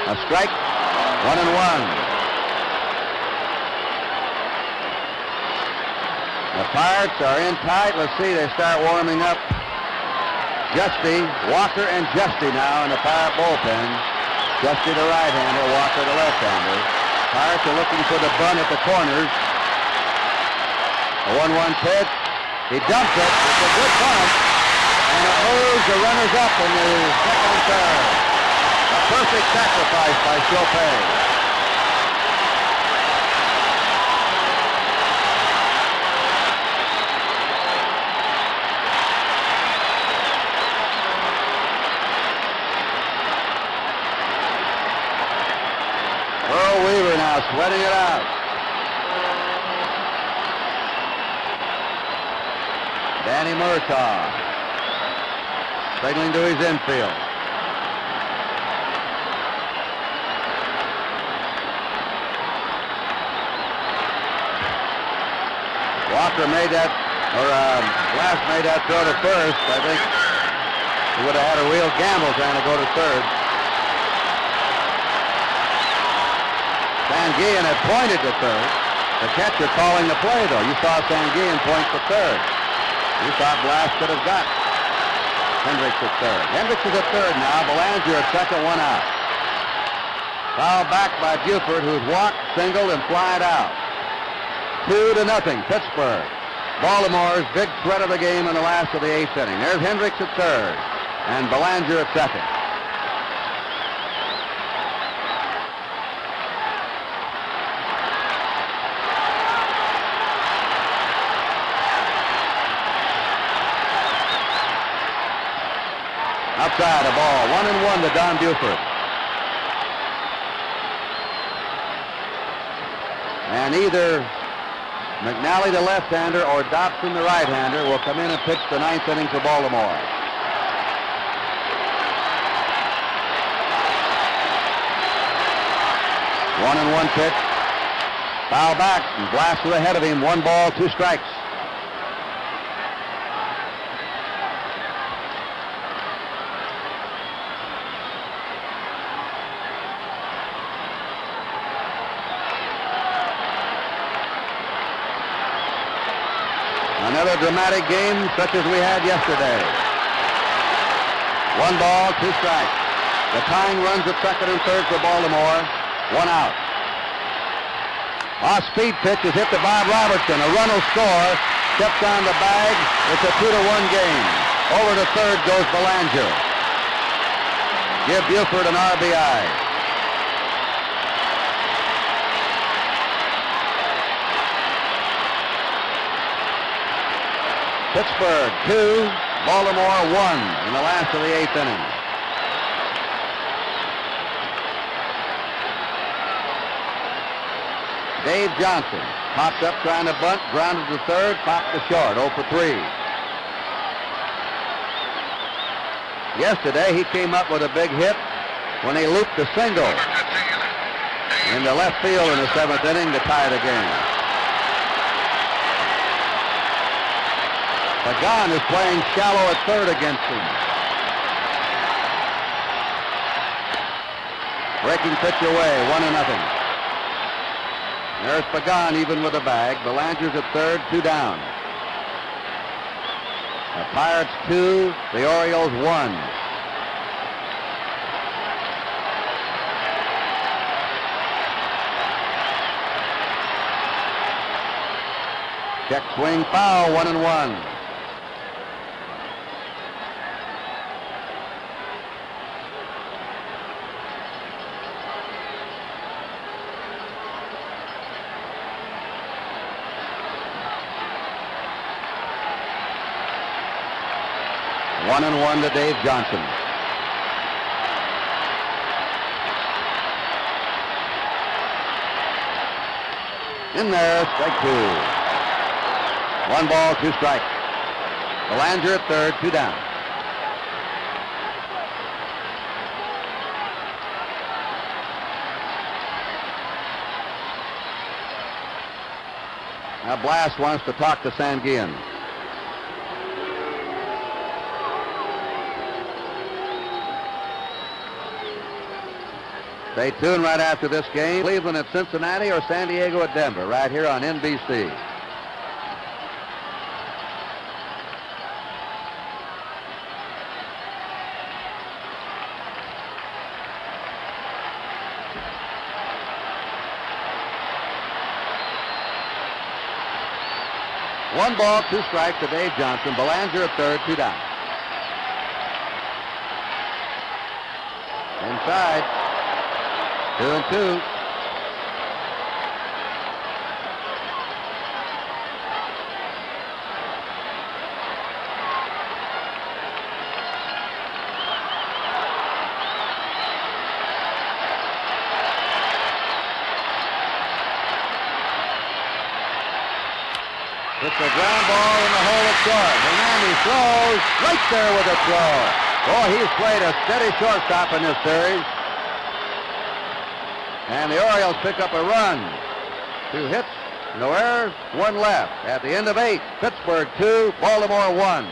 A strike, 1-1. The Pirates are in tight. Let's see, they start warming up. Justy, Walker and Justy now in the Pirate bullpen. Chesty the right-hander, Walker the left-hander. Pirates are looking for the bunt at the corners. A 1-1 pitch. He dumps it. It's a good bunt. And it moves the runners up in the second and third. A perfect sacrifice by Chopin. Earl Weaver now sweating it out. Danny MURTAUGH signaling to his infield. Walker made that, or Blass made that throw to first. I think he would have had a real gamble trying to go to third. Sanguillen had pointed to third. The catcher calling the play, though. You saw Sanguillen point to third. You thought Blass could have got Hendricks at third. Hendricks is at third now. Belanger at second, one out. Foul back by Buford, who's walked, singled, and flied out. 2-0, Pittsburgh. Baltimore's big threat of the game in the last of the eighth inning. There's Hendricks at third, and Belanger at second. Outside a ball, 1-1 to Don Buford. And either McNally, the left-hander, or Dobson, the right-hander, will come in and pitch the ninth inning for Baltimore. One and one pitch. Foul back, and Blass was ahead of him. 1 ball, 2 strikes. Another dramatic game such as we had yesterday. 1 ball, 2 strikes. The tying runs at second and third for Baltimore. 1 out. Off-speed pitch is hit to Bob Robertson. A run will score. Steps on the bag. It's a 2-1 game. Over to third goes Belanger. Give Buford an RBI. Pittsburgh 2, Baltimore 1 in the last of the eighth inning. Dave Johnson popped up trying to bunt, grounded to third, popped to short, 0 for 3. Yesterday he came up with a big hit when he looped a single into left field in the 7th inning to tie the game. Pagan is playing shallow at third against him. Breaking pitch away, 1-0. There's Pagan even with a bag. Belanger's at third, 2 down. The Pirates 2, the Orioles 1. Check swing foul, 1-1. One and one to Dave Johnson. In there, strike 2. 1 ball, 2 strikes. Belanger at third, 2 down. Now Blass wants to talk to Sanguillen. Stay tuned right after this game. Cleveland at Cincinnati or San Diego at Denver, right here on NBC. 1 ball, 2 strikes to Dave Johnson. Belanger at third, 2 down. Inside. 2-2. It's a ground ball in the hole at short. Hernandez throws right there with a throw. Boy, he's played a steady shortstop in this series. And the Orioles pick up a run. 2 hits, no errors, 1 left. At the end of 8, Pittsburgh 2, Baltimore 1.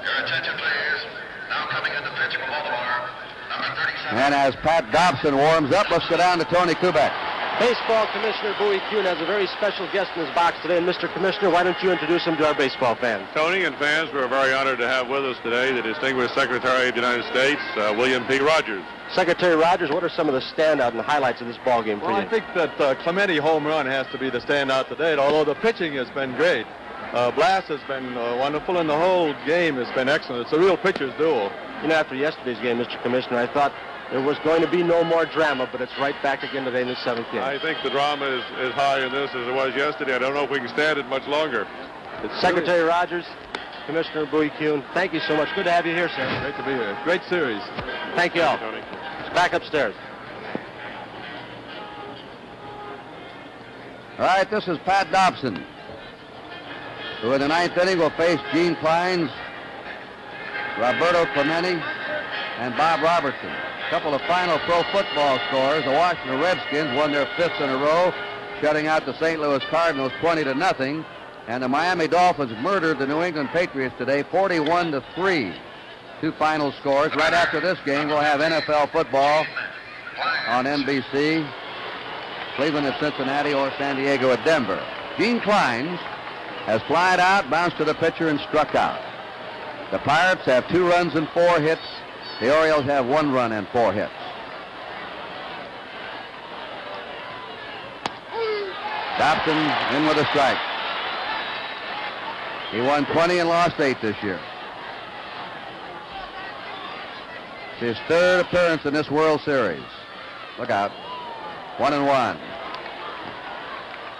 Your attention, please. Now coming in the pitch for Baltimore, number 37. And as Pat Dobson warms up, let's go down to Tony Kubek. Baseball Commissioner Bowie Kuhn has a very special guest in his box today. And Mr. Commissioner, why don't you introduce him to our baseball fans? Tony and fans, we're very honored to have with us today the distinguished Secretary of the United States, William P. Rogers. Secretary Rogers, what are some of the standout and the highlights of this ballgame for you? Well, I think that Clemente home run has to be the standout today, although the pitching has been great. Blass has been wonderful, and the whole game has been excellent. It's a real pitcher's duel. You know, after yesterday's game, Mr. Commissioner, I thought there was going to be no more drama, but it's right back again today in the 7th game. I think the drama is as high in this as it was yesterday. I don't know if we can stand it much longer. Secretary Rogers, Commissioner Bowie Kuhn, thank you so much. Good to have you here, sir. Great to be here. Great series. Thank you all. Tony. Back upstairs. All right, this is Pat Dobson, who in the 9th inning will face Gene Kleins, Roberto Clemente, and Bob Robertson. A couple of final pro football scores. The Washington Redskins won their 5th in a row, shutting out the St. Louis Cardinals 20-0. And the Miami Dolphins murdered the New England Patriots today 41-3. 2 final scores. Right after this game, we'll have NFL football on NBC. Cleveland at Cincinnati or San Diego at Denver. Gene Kleins has flied out, bounced to the pitcher, and struck out. The Pirates have 2 runs and 4 hits. The Orioles have 1 run and 4 hits. Dobson in with a strike. He won 20 and lost 8 this year. It's his 3rd appearance in this World Series. Look out. 1-1.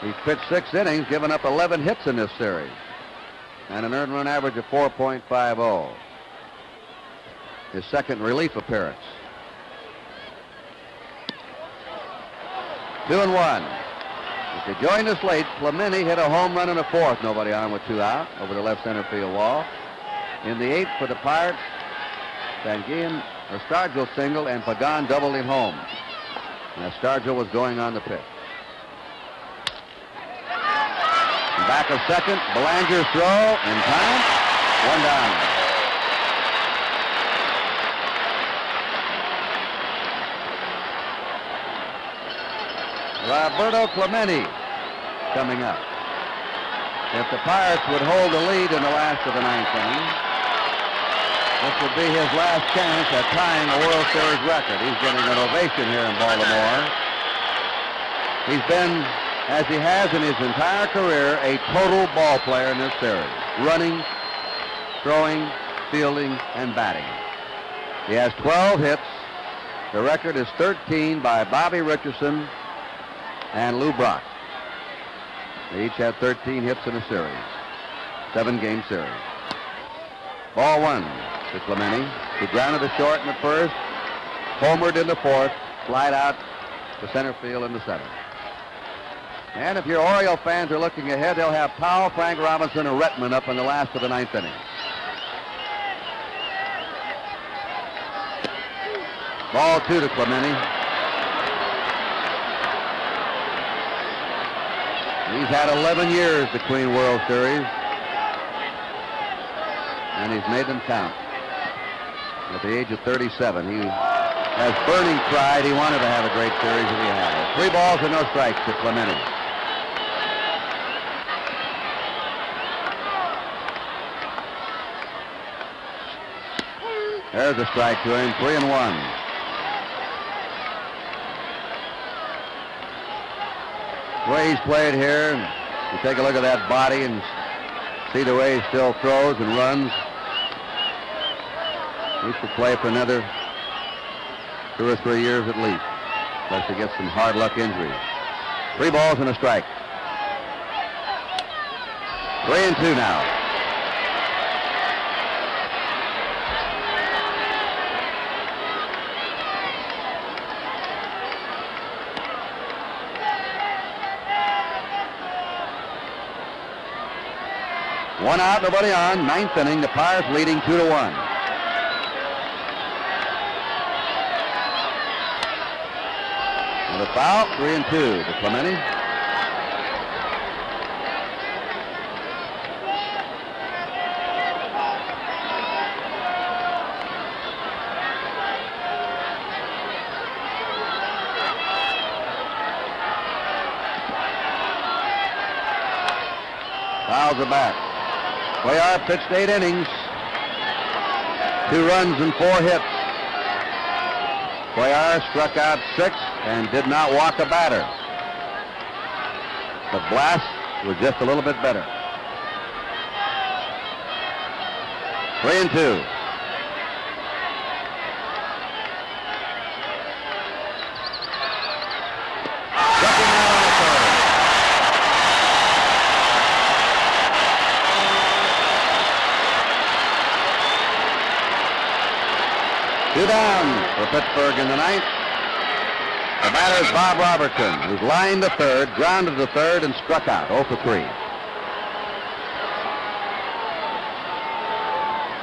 He's pitched 6 innings, given up 11 hits in this series, and an earned run average of 4.50. His 2nd relief appearance. 2-1. If you joined us late, Clemente hit a home run in the 4th, nobody on with 2 out, over the left center field wall. In the 8th for the Pirates, Stargell singled and Pagan doubled him home. Now Stargell was going on the pitch. Back of 2nd, Belanger's throw in time, 1 down. Roberto Clemente coming up. If the Pirates would hold the lead in the last of the 9th inning, this would be his last chance at tying a World Series record. He's getting an ovation here in Baltimore. He's been, as he has in his entire career, a total ball player in this series. Running, throwing, fielding, and batting. He has 12 hits. The record is 13 by Bobby Richardson and Lou Brock. They each had 13 hits in a series. 7-game series. Ball 1 to Clemente. He grounded to short in the 1st, homered in the 4th, flied out to center field in the 7th. And if your Oriole fans are looking ahead, they'll have Powell, Frank Robinson, and Retman up in the last of the 9th inning. Ball 2 to Clemente. He's had 11 years between World Series, and he's made them count. At the age of 37, he has burning pride. He wanted to have a great series, and he had. 3 balls and no strikes to Clemente. There's a strike to him, 3-1. The way he's played here, You take a look at that body and see the way he still throws and runs. He should play for another 2 or 3 years at least, unless he gets some hard luck injuries. 3 balls and a strike. 3-2 now. One out, nobody on. 9th inning. The Pirates leading 2-1. And a foul. 3-2 to Clemente. Fouls are back. Cuellar pitched 8 innings, 2 runs and 4 hits. Cuellar struck out 6 and did not walk a batter. But Blass was just a little bit better. 3-2. Two down for Pittsburgh in the 9th. The batter is Bob Robertson, who's lined to third, grounded to third, and struck out 0 for 3.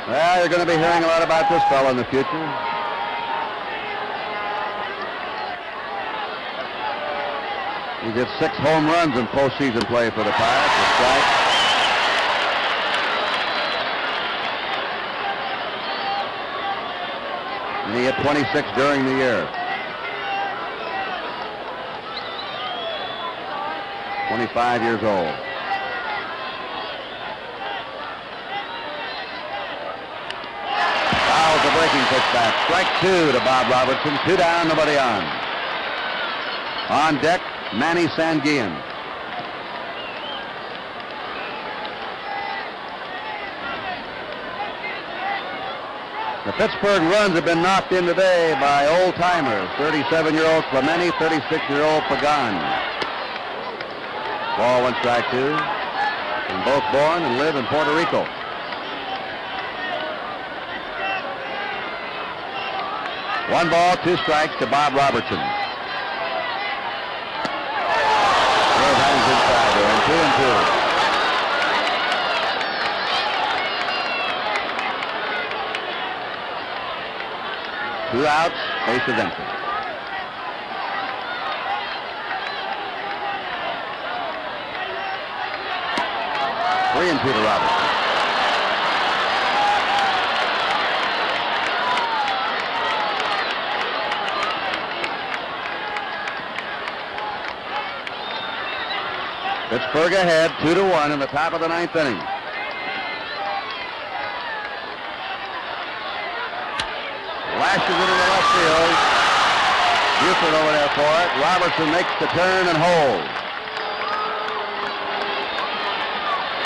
Well, you're going to be hearing a lot about this fellow in the future. He did 6 home runs in postseason play for the Pirates. A strike. And he hit 26 during the year. 25 years old. Fouls the breaking pitch back. Strike 2 to Bob Robertson. 2 down, nobody on. On deck, Manny Sanguillen. The Pittsburgh runs have been knocked in today by old-timers. 37-year-old Clemente, 36-year-old Pagan. Ball 1, strike 2. And both born and live in Puerto Rico. One ball, 2 strikes to Bob Robertson. Third hangs inside there, and 2-2. 2 outs, base is empty. Three and 2 to Robertson. Pittsburgh ahead 2-1 in the top of the 9th inning. Lashes it into left field. Buford over there for it. Robertson makes the turn and holds.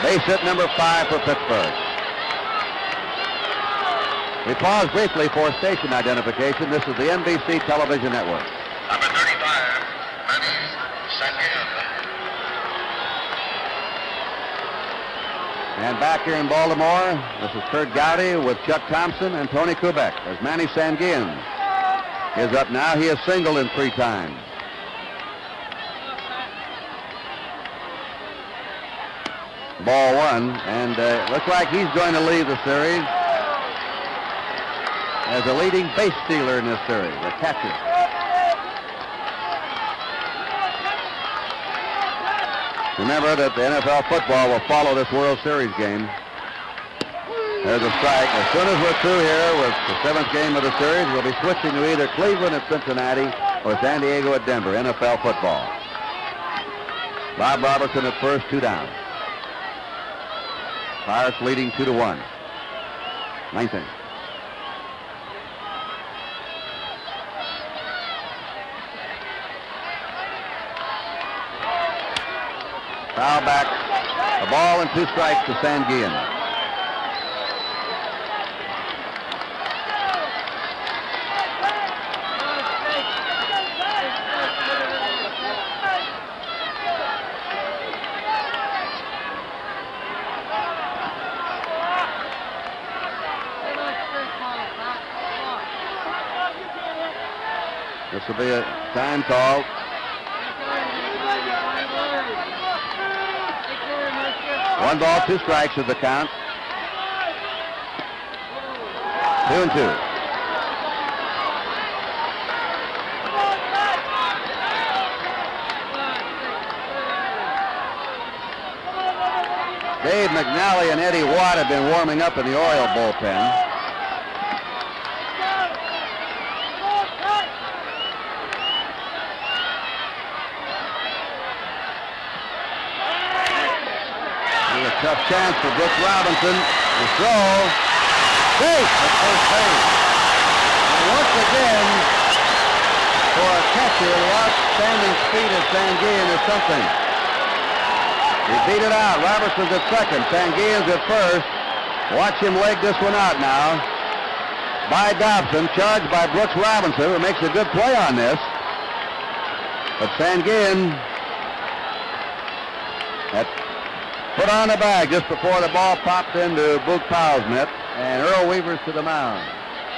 Base hit number 5 for Pittsburgh. We pause briefly for station identification. This is the NBC television network. Number 35, Manny Sanguillen. And back here in Baltimore, this is Curt Gowdy with Chuck Thompson and Tony Kubek. As Manny Sanguillen is up now. He has singled in 3 times. Ball 1, and looks like he's going to leave the series as a leading base stealer in this series, a catcher. Remember that the NFL football will follow this World Series game. There's a strike. As soon as we're through here with the 7th game of the series, we'll be switching to either Cleveland at Cincinnati or San Diego at Denver, NFL football. Bob Robertson at first, 2 down. Pirates leading 2-1. 9th inning. Foul back. A ball and 2 strikes to Sanguillen. This will be a time call. 1 ball, 2 strikes is the count. 2-2. Dave McNally and Eddie Watt have been warming up in the Oriole bullpen. Tough chance for Brooks Robinson. The throw. Safe at first base. And once again, for a catcher, the outstanding speed of Sanguillen is something. He beat it out. Robertson's at second. Sanguillen's at first. Watch him leg this one out now. By Dobson, charged by Brooks Robinson, who makes a good play on this. But Sanguillen had put on the bag just before the ball popped into Boog Powell's mitt, and Earl Weaver's to the mound.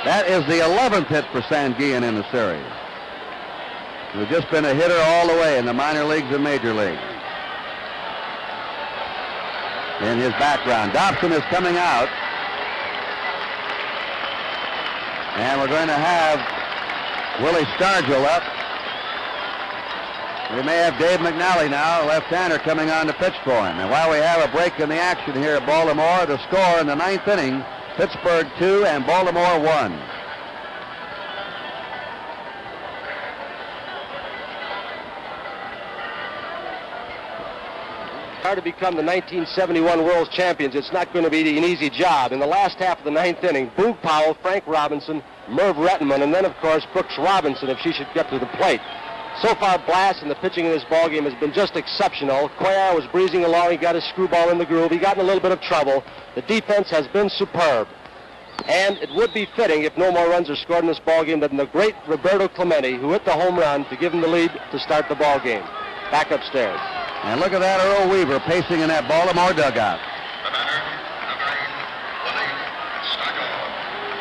That is the 11th hit for Sanguillen in the series. He's just been a hitter all the way in the minor leagues and major leagues. In his background, Dobson is coming out, and we're going to have Willie Stargell up. We may have Dave McNally now, a left-hander, coming on to pitch for him. And while we have a break in the action here at Baltimore, the score in the 9th inning, Pittsburgh 2 and Baltimore 1. Hard to become the 1971 World Champions. It's not going to be an easy job. In the last half of the 9th inning, Boog Powell, Frank Robinson, Merv Rettenman, and then, of course, Brooks Robinson, if she should get to the plate. So far, Blass and the pitching in this ballgame has been just exceptional. Cuellar was breezing along. He got his screwball in the groove. He got in a little bit of trouble. The defense has been superb. And it would be fitting, if no more runs are scored in this ballgame, than the great Roberto Clemente, who hit the home run to give him the lead to start the ballgame. Back upstairs. And look at that Earl Weaver pacing in that Baltimore dugout.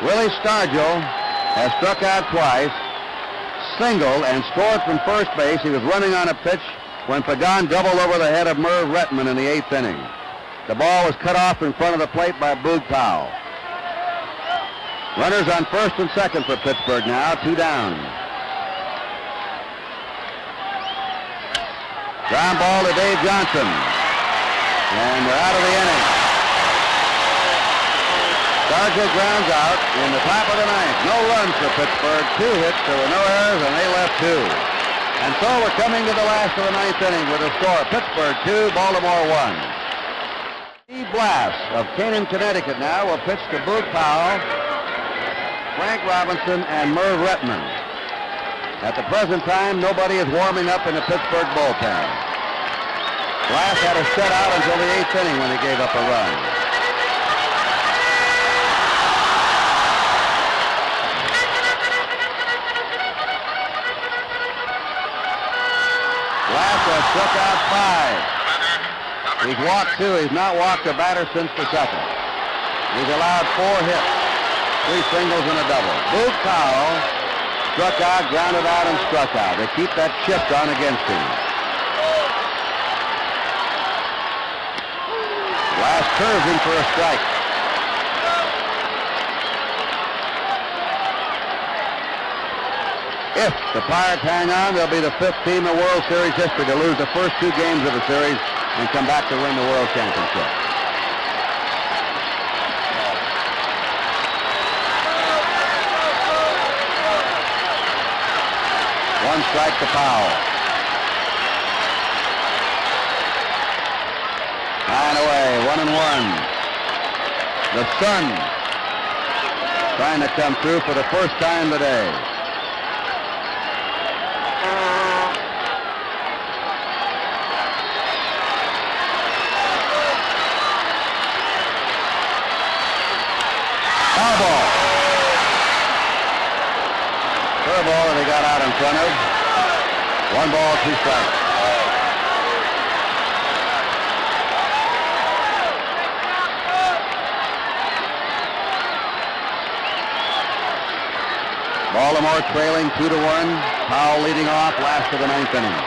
Willie Stargell has struck out twice, singled, and scored from first base. He was running on a pitch when Pagan doubled over the head of Merv Rettenman in the 8th inning. The ball was cut off in front of the plate by Boog Powell. Runners on first and second for Pittsburgh now, 2 down. Ground ball to Dave Johnson. And we're out of the inning. Stargell grounds out in the top of the 9th. No runs for Pittsburgh. 2 hits. There were no errors, and they left 2. And so we're coming to the last of the 9th inning with a score: Pittsburgh 2, Baltimore 1. Steve Blass of Canaan, Connecticut now will pitch to Boog Powell, Frank Robinson, and Merv Rettenman. At the present time, nobody is warming up in the Pittsburgh bullpen. Blass had to set out until the 8th inning when he gave up a run. Blass has struck out 5. He's walked 2. He's not walked a batter since the 2nd. He's allowed 4 hits, 3 singles and a double. Boog Powell struck out, grounded out, and struck out. They keep that shift on against him. Blass curves him for a strike. If the Pirates hang on, they'll be the 5th team in World Series history to lose the first 2 games of the series and come back to win the World Championship. One strike to Powell. 9 away, 1-1. The sun trying to come through for the first time today. runner. 1 ball, 2 strikes. Baltimore trailing 2-1. Powell leading off, last of the 9th inning.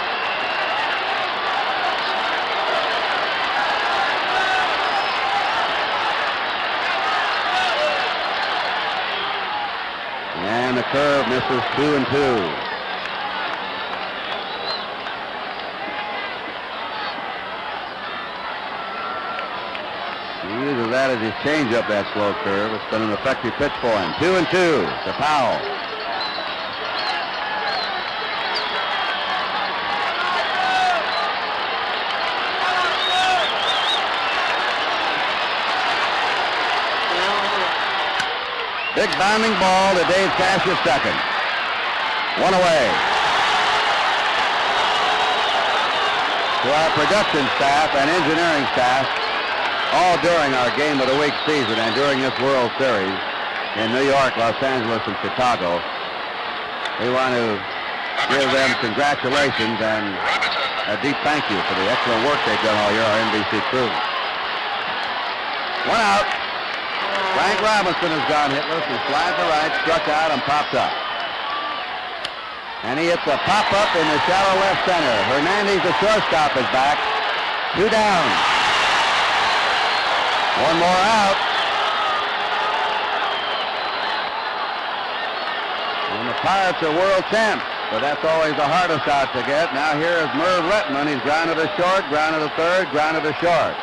And the curve misses 2-2. He uses that as his changeup, that slow curve. It's been an effective pitch for him. 2-2 to Powell. Big bounding ball to Dave Cash at second. 1 away. To our production staff and engineering staff, all during our Game of the Week season and during this World Series in New York, Los Angeles, and Chicago, we want to give them congratulations and a deep thank you for the excellent work they've done all year, our NBC crew. 1 out. Frank Robinson has gone hitless. He slides to right, struck out, and popped up. And he hits a pop-up in the shallow left center. Hernandez, the shortstop, is back. 2 down. 1 more out. And the Pirates are world champs, but that's always the hardest out to get. Now here is Merv Retman. He's grounded to short, grounded to third, grounded to short.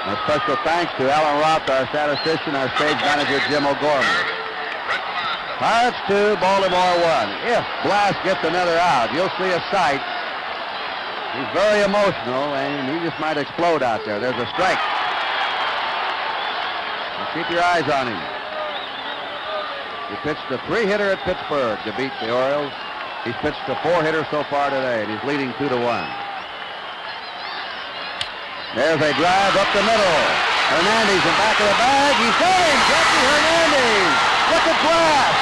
A special thanks to Alan Roth, our statistician, our stage manager, Jim O'Gorman. Pirates 2, Baltimore 1. If Blass gets another out, you'll see a sight. He's very emotional, and he just might explode out there. There's a strike. Now keep your eyes on him. He pitched a 3-hitter at Pittsburgh to beat the Orioles. He's pitched a 4-hitter so far today, and he's leading 2-1. There's a drive up the middle. Hernandez in back of the bag. He's got him. Jackie Hernandez. Look at Blass.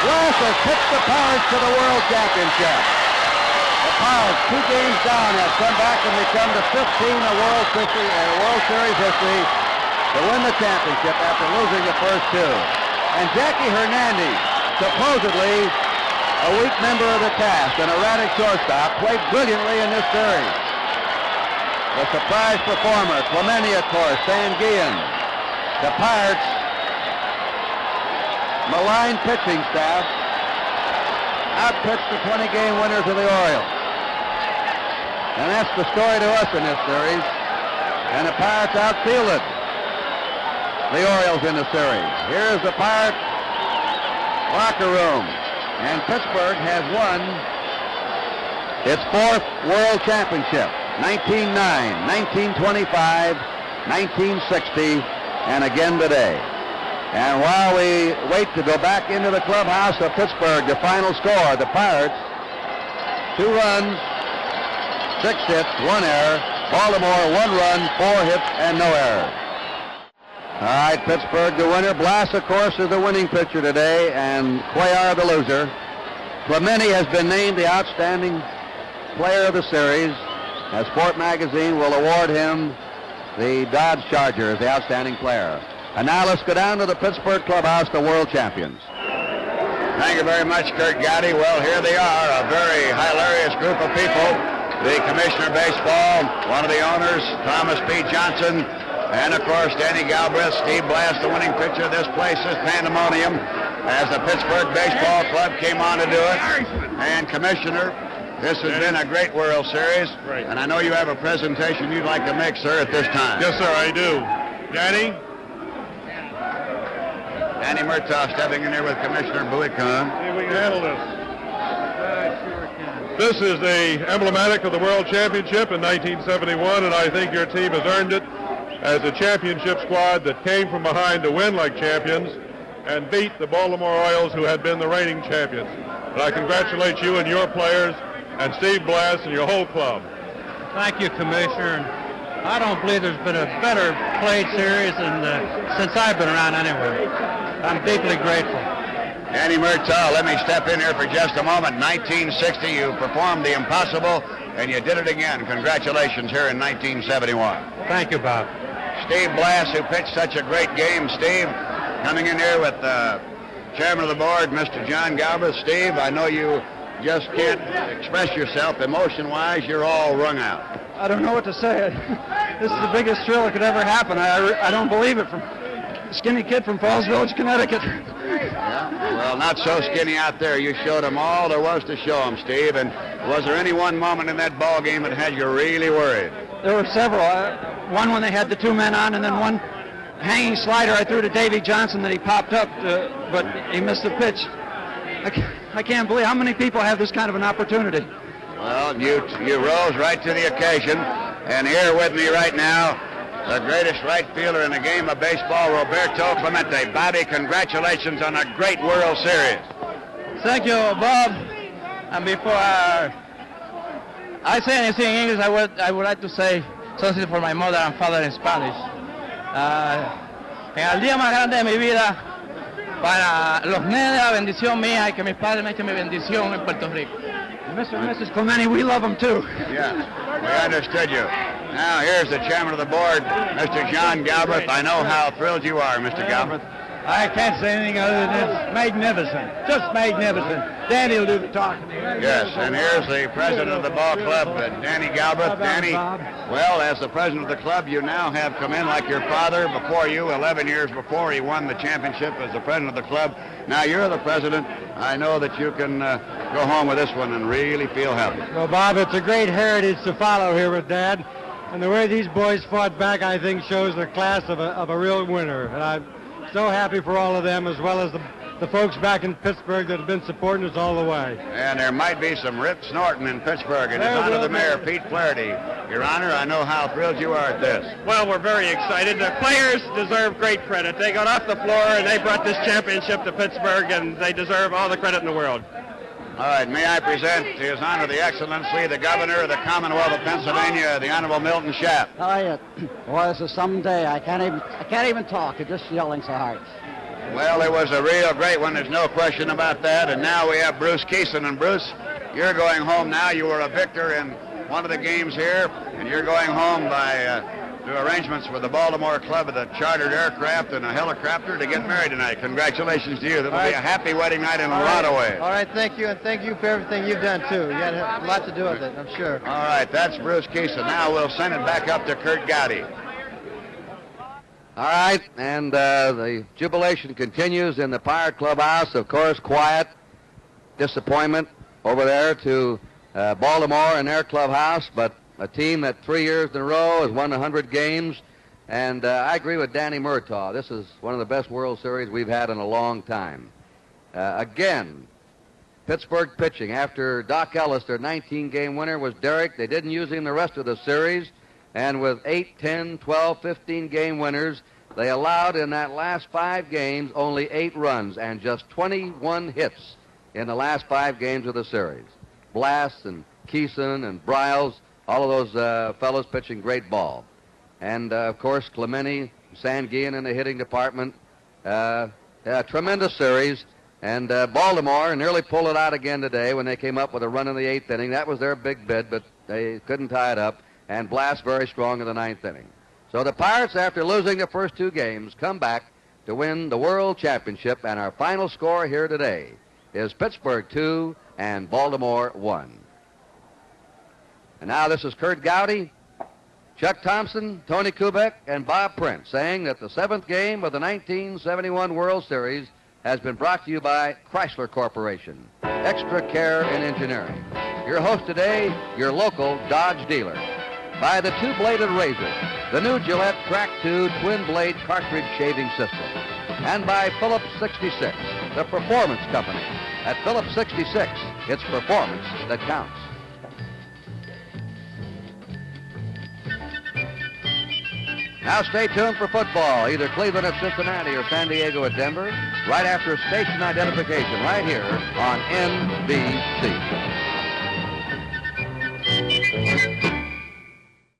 Blass has pitched the Pirates to the World Championship. The Pirates, 2 games down, have come back and become the 15th in World Series history to win the championship after losing the first 2. And Jackie Hernandez, supposedly a weak member of the cast, an erratic shortstop, played brilliantly in this series. The surprise performer, Clemente, of course, Sanguillen. The Pirates' maligned pitching staff outpitched the 20-game winners of the Orioles. And that's the story to us in this series. And the Pirates outfielded the Orioles in the series. Here's the Pirates locker room. And Pittsburgh has won its 4th World Championship. 1909, 1925, 1960, and again today. And while we wait to go back into the clubhouse of Pittsburgh, the final score, the Pirates, 2 runs, 6 hits, 1 error. Baltimore, 1 run, 4 hits, and no errors. All right, Pittsburgh the winner. Blass, of course, is the winning pitcher today, and Cuellar the loser. Clemente has been named the outstanding player of the series, as Sport Magazine will award him the Dodge Charger as the outstanding player. And now let's go down to the Pittsburgh clubhouse, the world champions. Thank you very much, Kurt Gowdy. Well, here they are, a very hilarious group of people. The Commissioner of Baseball, one of the owners, Thomas P. Johnson, and, of course, Danny Galbraith, Steve Blass, the winning pitcher. This place is pandemonium as the Pittsburgh Baseball Club came on to do it. And, Commissioner, this has been a great World Series, and I know you have a presentation you'd like to make, sir, at this time. Yes, sir, I do. Danny? Danny MURTAUGH stepping in here with Commissioner Boog Powell. See if we can handle this. This is the emblematic of the World Championship in 1971, and I think your team has earned it as a championship squad that came from behind to win like champions and beat the Baltimore Orioles, who had been the reigning champions. And I congratulate you and your players and Steve Blass and your whole club. Thank you, Commissioner. I don't believe there's been a better played series since I've been around anyway. I'm deeply grateful. Danny Murtaugh, let me step in here for just a moment. 1960, you performed the impossible, and you did it again. Congratulations here in 1971. Thank you, Bob. Steve Blass, who pitched such a great game. Steve, coming in here with Chairman of the board, Mr. John Galbraith. Steve, I know you just can't express yourself emotion-wise. You're all wrung out. I don't know what to say. This is the biggest thrill that could ever happen. I don't believe it. From a skinny kid from Falls Village, Connecticut. Yeah, well, not so skinny out there. You showed them all there was to show them, Steve. And was there any one moment in that ball game that had you really worried? There were several. One when they had the two men on, and then one hanging slider I threw to Davy Johnson that he popped up, but he missed the pitch. I can't believe how many people have this kind of an opportunity. Well, you rose right to the occasion, and here with me right now, the greatest right fielder in the game of baseball, Roberto Clemente. Bobby, congratulations on a great World Series. Thank you, Bob. And before I say anything in English, I would like to say something for my mother and father in Spanish. En el día más grande de mi vida, para los nenes la bendición mía y que mis padres me echen mi bendición en Puerto Rico. Mr. and Mrs. Clemente, we love them too. Yes, we understood you. Now here's the chairman of the board, Mr. John Galbraith. I know how thrilled you are, Mr. Galbraith. I can't say anything other than it's magnificent. Just magnificent. Danny will do the talking here. Yes, and here's the president of the ball club, Danny Galbraith. Danny, well, as the president of the club, you now have come in like your father before you, 11 years before he won the championship as the president of the club. Now you're the president. I know that you can go home with this one and really feel happy. Well, Bob, it's a great heritage to follow here with Dad. And the way these boys fought back, I think, shows the class of a real winner. And I'm so happy for all of them, as well as the folks back in Pittsburgh that have been supporting us all the way. And there might be some rip snorting in Pittsburgh. In honor of the mayor, Pete Flaherty. Your Honor, I know how thrilled you are at this. Well, we're very excited. The players deserve great credit. They got off the floor and they brought this championship to Pittsburgh, and they deserve all the credit in the world. All right, may I present to His Honor the Excellency, the Governor of the Commonwealth of Pennsylvania, the Honorable Milton Schaaf. Boy, this is some day. I can't even talk. It's just yelling so hard. Well, it was a real great one. There's no question about that. And now we have Bruce Keeson. And Bruce, you're going home now. You were a victor in one of the games here, and you're going home by do arrangements with the Baltimore Club of the chartered aircraft and a helicopter to get married tonight. Congratulations to you. That'll be a happy wedding night in a lot of ways. All right, thank you, and thank you for everything you've done, too. You had a lot to do with it, I'm sure. All right, that's Bruce Keeson. Now we'll send it back up to Kurt Gowdy. All right, and the jubilation continues in the Pirate Clubhouse. Of course, quiet disappointment over there to Baltimore in their clubhouse, but a team that 3 years in a row has won 100 games. And I agree with Danny Murtaugh. This is one of the best World Series we've had in a long time. Again, Pittsburgh pitching. After Doc Ellis, their 19-game winner, was Derek. They didn't use him the rest of the series. And with 8, 10, 12, 15-game winners, they allowed in that last 5 games only 8 runs and just 21 hits in the last 5 games of the series. Blass and Keeson and Briles, all of those fellows pitching great ball. And, of course, Clemente, Sanguian in the hitting department. Tremendous series. And Baltimore nearly pulled it out again today when they came up with a run in the 8th inning. That was their big bid, but they couldn't tie it up. And Blass very strong in the 9th inning. So the Pirates, after losing the first 2 games, come back to win the World Championship. And our final score here today is Pittsburgh 2 and Baltimore 1. And now this is Kurt Gowdy, Chuck Thompson, Tony Kubek, and Bob Prince saying that the 7th game of the 1971 World Series has been brought to you by Chrysler Corporation, extra care in engineering. Your host today, your local Dodge dealer. By the 2-bladed razor, the new Gillette Track 2 twin-blade cartridge shaving system. And by Phillips 66, the performance company. At Phillips 66, it's performance that counts. Now stay tuned for football, either Cleveland at Cincinnati or San Diego at Denver, right after station identification right here on NBC.